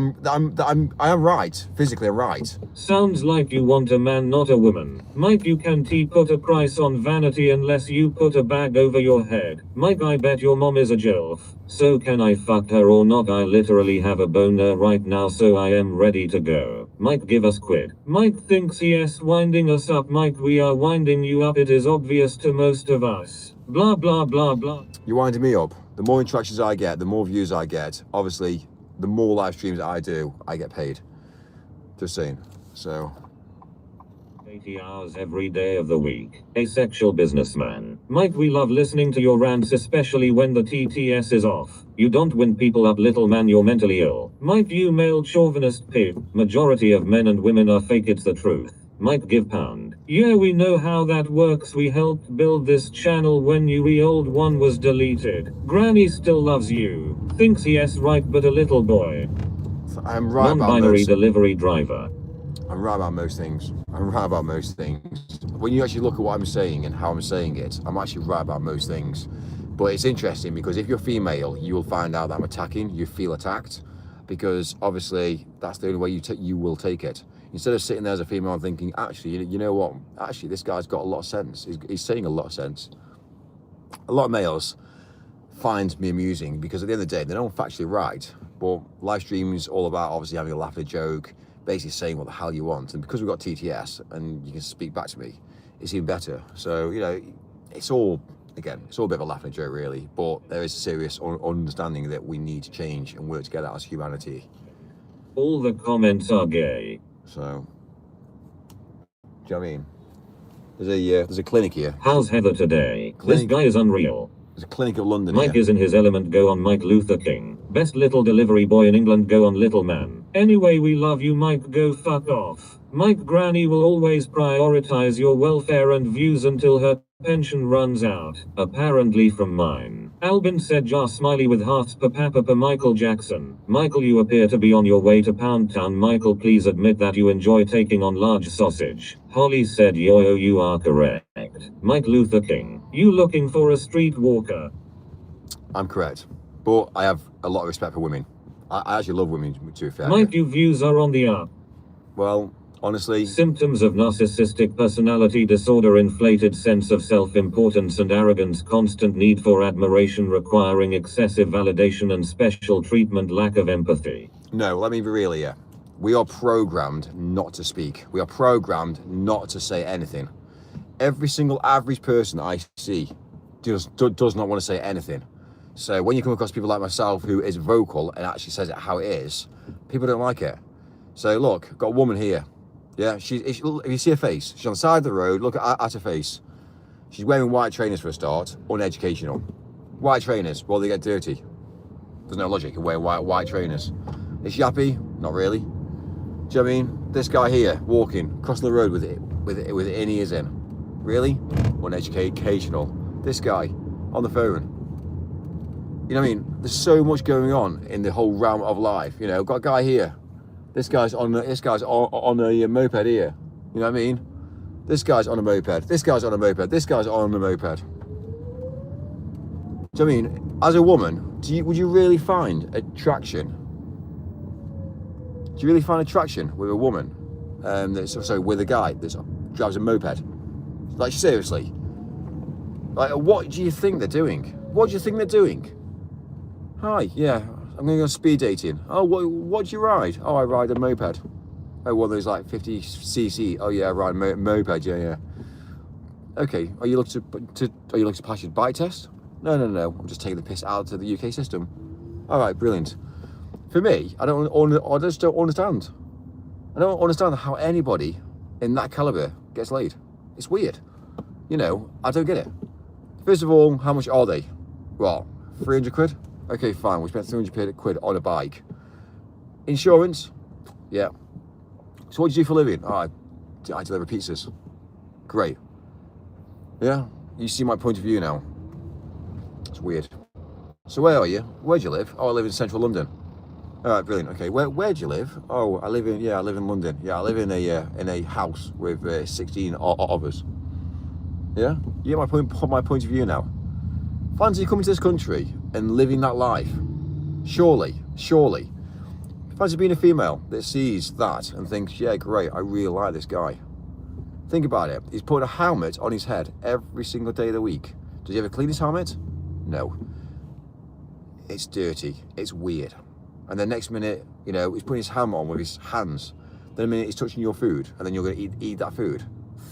I am right. Physically, I'm right. Sounds like you want a man, not a woman. Mike, you can't put a price on vanity unless you put a bag over your head. Mike, I bet your mom is a jilf. So can I fuck her or not? I literally have a boner right now, so I am ready to go. Mike, give us quid. Mike thinks yes, winding us up. Mike, we are winding you up. It is obvious to most of us. Blah, blah, blah, blah. You're winding me up. The more interactions I get, the more views I get. Obviously, the more live streams I do, I get paid. Just saying. So 80 hours every day of the week. Asexual businessman. Mike, we love listening to your rants, especially when the TTS is off. You don't wind people up, little man, you're mentally ill. Mike, you male chauvinist pig. Majority of men and women are fake, it's the truth. Mike, give pound. Yeah, we know how that works. We helped build this channel when your old one was deleted. Granny still loves you. Thinks yes, right, but a little boy. I'm right about Non-binary most. delivery driver. I'm right about most things. I'm right about most things. When you actually look at what I'm saying and how I'm saying it, I'm actually right about most things. But it's interesting because if you're female, you will find out that I'm attacking. You feel attacked because obviously that's the only way you will take it. Instead of sitting there as a female and thinking, actually, you know what? Actually, this guy's got a lot of sense. He's saying a lot of sense. A lot of males find me amusing because at the end of the day, they don't factually right. But live stream is all about obviously having a laugh at a joke, basically saying what the hell you want. And because we've got TTS and you can speak back to me, it's even better. So, you know, it's all a bit of a laugh and a joke, really. But there is a serious understanding that we need to change and work together as humanity. All the comments are gay. So, do you know what I mean? There's a clinic here. How's Heather today? Clinic. This guy is unreal. There's a clinic of London Mike here. is in his element, go on Mike Luther King. Best little delivery boy in England, go on little man. Anyway, we love you, Mike, go fuck off. Mike, Granny will always prioritize your welfare and views until her pension runs out. Apparently from mine. Albin said jar smiley with hearts papa Michael Jackson. Michael, you appear to be on your way to Pound Town. Michael, please admit that you enjoy taking on large sausage. Holly said yo, you are correct. Mike Luther King, you looking for a street walker? I'm correct. But I have a lot of respect for women. I actually love women, to be fair. Mike, your views are on the up. Well, honestly, Symptoms of narcissistic personality disorder, inflated sense of self-importance and arrogance, constant need for admiration requiring excessive validation and special treatment, lack of empathy. no, let me be real here. We are programmed not to speak. We are programmed not to say anything. Every single average person I see does not want to say anything. So when you come across people like myself who is vocal and actually says it how it is, people don't like it. So look, got a woman here. Yeah, if you see her face, she's on the side of the road, look at her face. She's wearing white trainers for a start, uneducational. White trainers, well, they get dirty. There's no logic in wearing white trainers. Is she happy? Not really. Do you know what I mean? This guy here, walking, crossing the road with it in ears in. Really? Uneducational. This guy, on the phone. You know what I mean? There's so much going on in the whole realm of life. You know, got a guy here. This guy's on a moped here. You know what I mean? This guy's on a moped. This guy's on a moped. This guy's on a moped. Do you know what I mean? As a woman, would you really find attraction? Do you really find attraction with a woman? With a guy that drives a moped? Like, seriously? Like, what do you think they're doing? What do you think they're doing? Hi, yeah, I'm going to go speed dating. Oh, what do you ride? Oh, I ride a moped. Oh, one of those like 50cc. Oh yeah, I ride a moped. Yeah. Okay, are you looking to pass your bike test? No. I'm just taking the piss out of the UK system. All right, brilliant. For me, I just don't understand. I don't understand how anybody in that caliber gets laid. It's weird. You know, I don't get it. First of all, how much are they? Well, 300 quid? Okay, fine, we spent 300 quid on a bike. Insurance? Yeah. So what do you do for a living? Oh, I deliver pizzas. Great. Yeah, you see my point of view now. It's weird. So where are you? Where do you live? Oh, I live in central London. All right, brilliant. Okay, where do you live? Oh, I live in London. Yeah, I live in a house with 16 of us. Yeah, you get my point of view now. Fancy coming to this country and living that life? Surely. Fancy being a female that sees that and thinks, yeah, great, I really like this guy. Think about it. He's putting a helmet on his head every single day of the week. Does he ever clean his helmet? No. It's dirty. It's weird. And the next minute, you know, he's putting his helmet on with his hands. Then a minute he's touching your food, and then you're going to eat that food.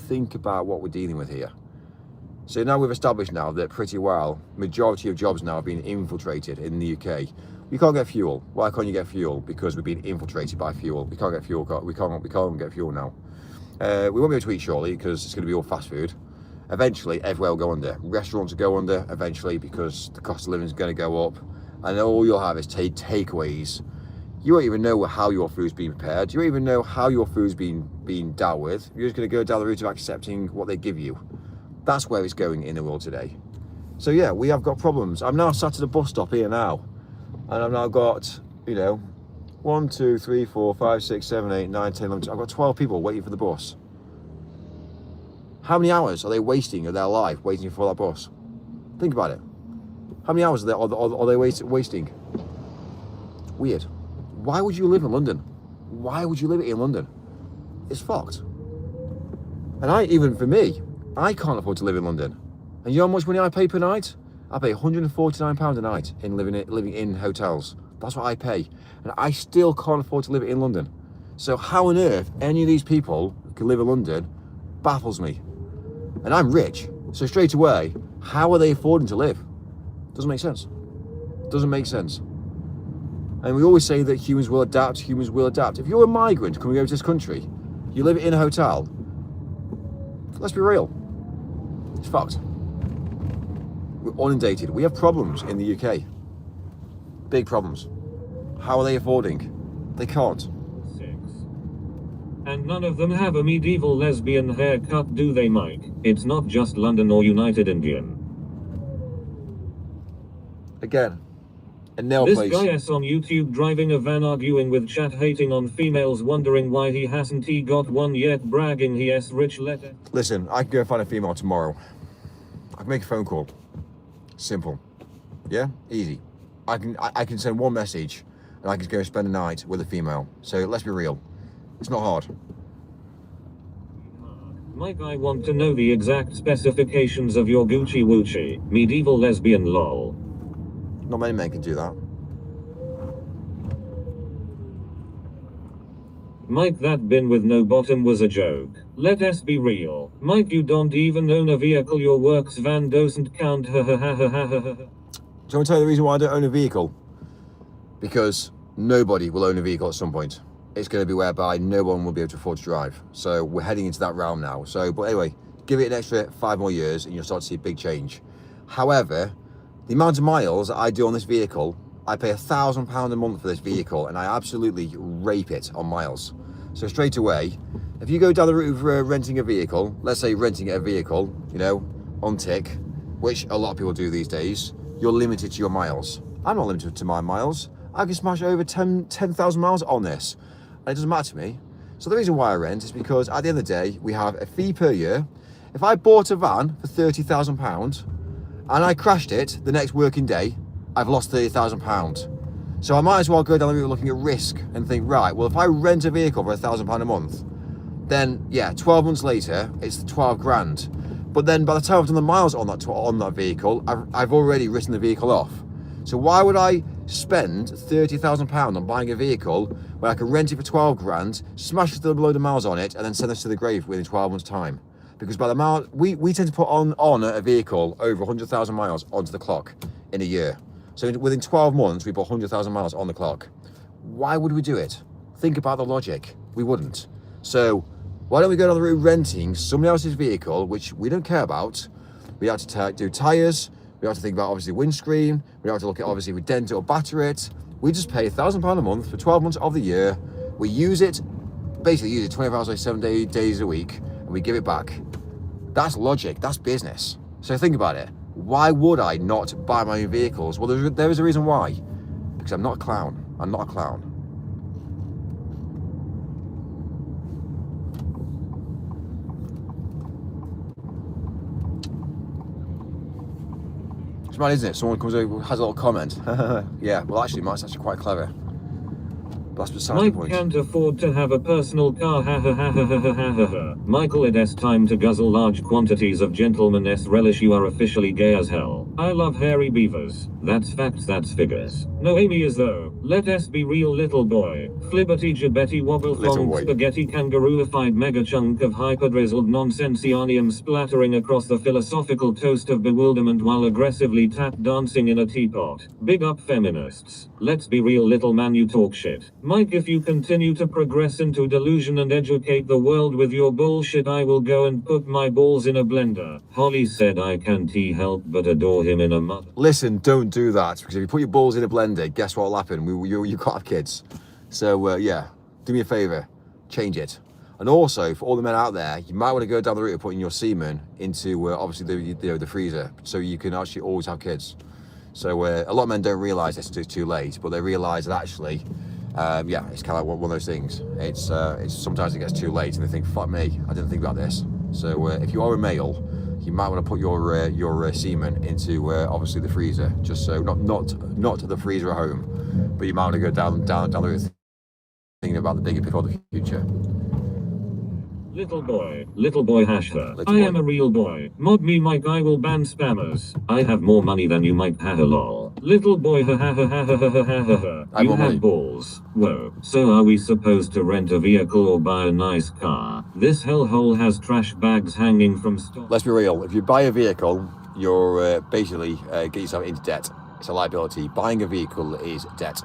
Think about what we're dealing with here. So now we've established now that pretty well, majority of jobs now are being infiltrated in the UK. You can't get fuel. Why can't you get fuel? Because we're being infiltrated by fuel. We can't get fuel. We can't get fuel now. We won't be able to eat shortly because it's going to be all fast food. Eventually, everywhere will go under. Restaurants will go under eventually because the cost of living is going to go up. And all you'll have is takeaways. You won't even know how your food's being prepared. You won't even know how your food's being dealt with. You're just going to go down the route of accepting what they give you. That's where it's going in the world today. So yeah, we have got problems. I'm now sat at a bus stop here now. And I've now got, you know, 1, 2, 3, 4, 5, 6, 7, 8, 9, 10, 11, I've got 12 people waiting for the bus. How many hours are they wasting of their life waiting for that bus? Think about it. How many hours are they wasting? It's weird. Why would you live in London? Why would you live in London? It's fucked. And even for me, I can't afford to live in London. And you know how much money I pay per night? I pay £149 a night in living in hotels. That's what I pay. And I still can't afford to live in London. So how on earth any of these people can live in London baffles me. And I'm rich. So straight away, how are they affording to live? Doesn't make sense. Doesn't make sense. And we always say that humans will adapt. If you're a migrant coming over to this country, you live in a hotel, let's be real, it's fucked. We're inundated. We have problems in the UK. Big problems. How are they affording? They can't. 6. And none of them have a medieval lesbian haircut, do they, Mike? It's not just London or United Indian. Again, a nail This place. guy is on YouTube driving a van arguing with chat, hating on females, wondering why he hasn't got one yet, bragging he is rich. Listen, I can go find a female tomorrow. I can make a phone call. Simple. Yeah? Easy. I can send one message and I can go spend a night with a female. So let's be real. It's not hard. Mike, I want to know the exact specifications of your Gucci Woochie, medieval lesbian lol. Not many men can do that. Mike, that bin with no bottom was a joke. Let us be real. Mike, you don't even own a vehicle. Your works van doesn't count. Ha ha ha ha ha ha. Do you want me to tell you the reason why I don't own a vehicle? Because nobody will own a vehicle at some point. It's going to be whereby no one will be able to afford to drive. So we're heading into that realm now. But anyway, give it an extra 5 more years and you'll start to see a big change. However, the amount of miles that I do on this vehicle, I pay £1,000 a month for this vehicle and I absolutely rape it on miles. So straight away, if you go down the route of renting a vehicle, let's say renting a vehicle, you know, on tick, which a lot of people do these days, you're limited to your miles. I'm not limited to my miles. I can smash over 10,000 miles on this. And it doesn't matter to me. So the reason why I rent is because at the end of the day, we have a fee per year. If I bought a van for £30,000, and I crashed it the next working day, I've lost £30,000. So I might as well go down the route looking at risk and think, right, well, if I rent a vehicle for £1,000 a month, then yeah, 12 months later, it's 12 grand. But then by the time I've done the miles on that vehicle, I've already written the vehicle off. So why would I spend £30,000 on buying a vehicle when I can rent it for 12 grand, smash a load of miles on it, and then send this to the grave within 12 months' time? Because by the mile, we tend to put on a vehicle over 100,000 miles onto the clock in a year. So within 12 months, we put 100,000 miles on the clock. Why would we do it? Think about the logic. We wouldn't. So why don't we go down the route renting somebody else's vehicle, which we don't care about? We have to do tyres. We have to think about, obviously, windscreen. We have to look at, obviously, we dent it or batter it. We just pay £1,000 a month for 12 months of the year. We use it, basically use it 24 hours, like 7 days a week, and we give it back. That's logic. That's business. So think about it. Why would I not buy my own vehicles? Well, there is a reason why. Because I'm not a clown. I'm not a clown. It's mad, isn't it? Someone comes over, has a little comment. Yeah, well, actually, Mike's actually quite clever. But that's besides the Mike point. can't afford to have a personal car. Ha ha ha ha ha ha ha ha. Michael, it is time to guzzle large quantities of gentleman's relish. You are officially gay as hell. I love hairy beavers. That's facts, that's figures. No Amy is though. Let us be real, little boy. Flibbity jabbetti wobble thong spaghetti kangarooified mega chunk of hyper-drizzled nonsensianium splattering across the philosophical toast of bewilderment while aggressively tap dancing in a teapot. Big up feminists. Let's be real, little man, you talk shit. Mike, if you continue to progress into delusion and educate the world with your bullshit, I will go and put my balls in a blender. Holly said I can't help but adore him in a mud. Listen, don't do that, because if you put your balls in a blender, guess what'll happen? You can't have kids. So yeah, do me a favour, change it. And also, for all the men out there, you might want to go down the route of putting your semen into obviously the freezer, so you can actually always have kids. So a lot of men don't realise it's too late, but they realise that actually, yeah, it's kind of like one of those things. It's sometimes it gets too late, and they think, "Fuck me, I didn't think about this." So if you are a male, you might want to put your semen into obviously the freezer, just so not the freezer at home, but you might want to go down the route thinking about the bigger picture for the future. Little boy hash her. I am a real boy. Mod me, Mike, I will ban spammers. I have more money than you, Mike, ha ha lol. Little boy ha ha ha ha ha ha ha ha ha. You have balls. Whoa. So are we supposed to rent a vehicle or buy a nice car? This hellhole has trash bags hanging from stock. Let's be real. If you buy a vehicle, you're basically get yourself into debt. It's a liability. Buying a vehicle is debt.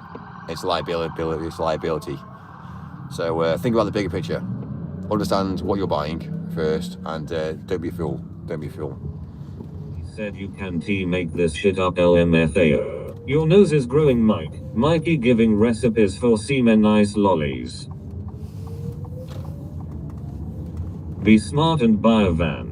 It's a liability. It's a liability. So think about the bigger picture. Understand what you're buying first, and don't be a fool. Don't be a fool. He said you can't make this shit up, LMFAO. Your nose is growing, Mike. Mikey giving recipes for semen nice lollies. Be smart and buy a van.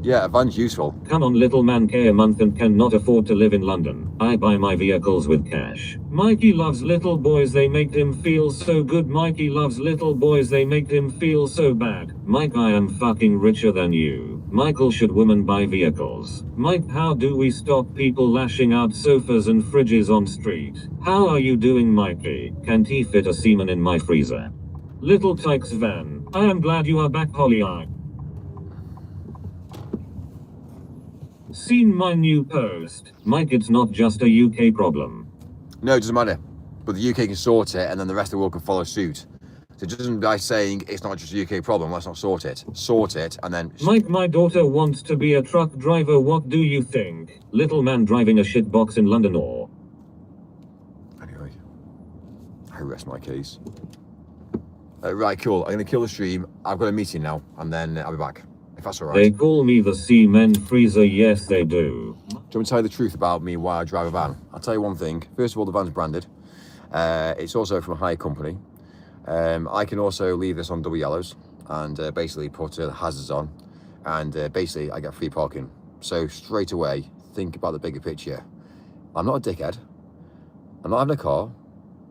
Yeah, a van's useful. Come on, little man, K a month and cannot afford to live in London. I buy my vehicles with cash. Mikey loves little boys, they make him feel so good. Mikey loves little boys, they make him feel so bad. Mike, I am fucking richer than you. Michael, should women buy vehicles? Mike, how do we stop people lashing out sofas and fridges on street? How are you doing, Mikey? Can't he fit a semen in my freezer? Little Tyke's van. I am glad you are back, Holly. Seen my new post? Mike, it's not just a UK problem. No, it doesn't matter. But the UK can sort it, and then the rest of the world can follow suit. So it doesn't, by saying it's not just a UK problem, let's not sort it. Sort it, and then... Mike, my daughter wants to be a truck driver. What do you think? Little man driving a shitbox in London or... Anyway, I rest my case. Right, cool. I'm going to kill the stream. I've got a meeting now, and then I'll be back. If that's alright. They call me the semen freezer. Yes, they do. Do you want me to tell you the truth about me why I drive a van? I'll tell you one thing. First of all, the van's branded. It's also from a hire company. I can also leave this on double yellows and basically put hazards on, and basically I get free parking. So straight away, think about the bigger picture. I'm not a dickhead. I'm not having a car.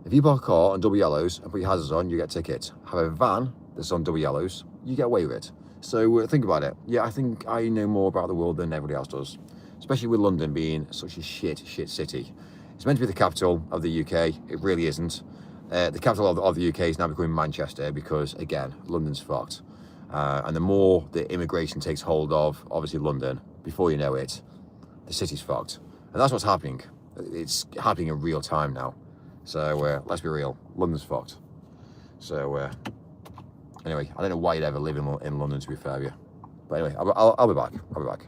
If you park a car on double yellows and put your hazards on, you get tickets. Have a van that's on double yellows, you get away with it. So think about it. Yeah, I think I know more about the world than everybody else does. especially with London being such a shit city. It's meant to be the capital of the UK. It really isn't. The capital of the UK is now becoming Manchester because, again, London's fucked. And the more the immigration takes hold of, obviously, London, before you know it, the city's fucked. And that's what's happening. It's happening in real time now. So let's be real, London's fucked. So anyway, I don't know why you'd ever live in London, to be fair with you. But anyway, I'll be back.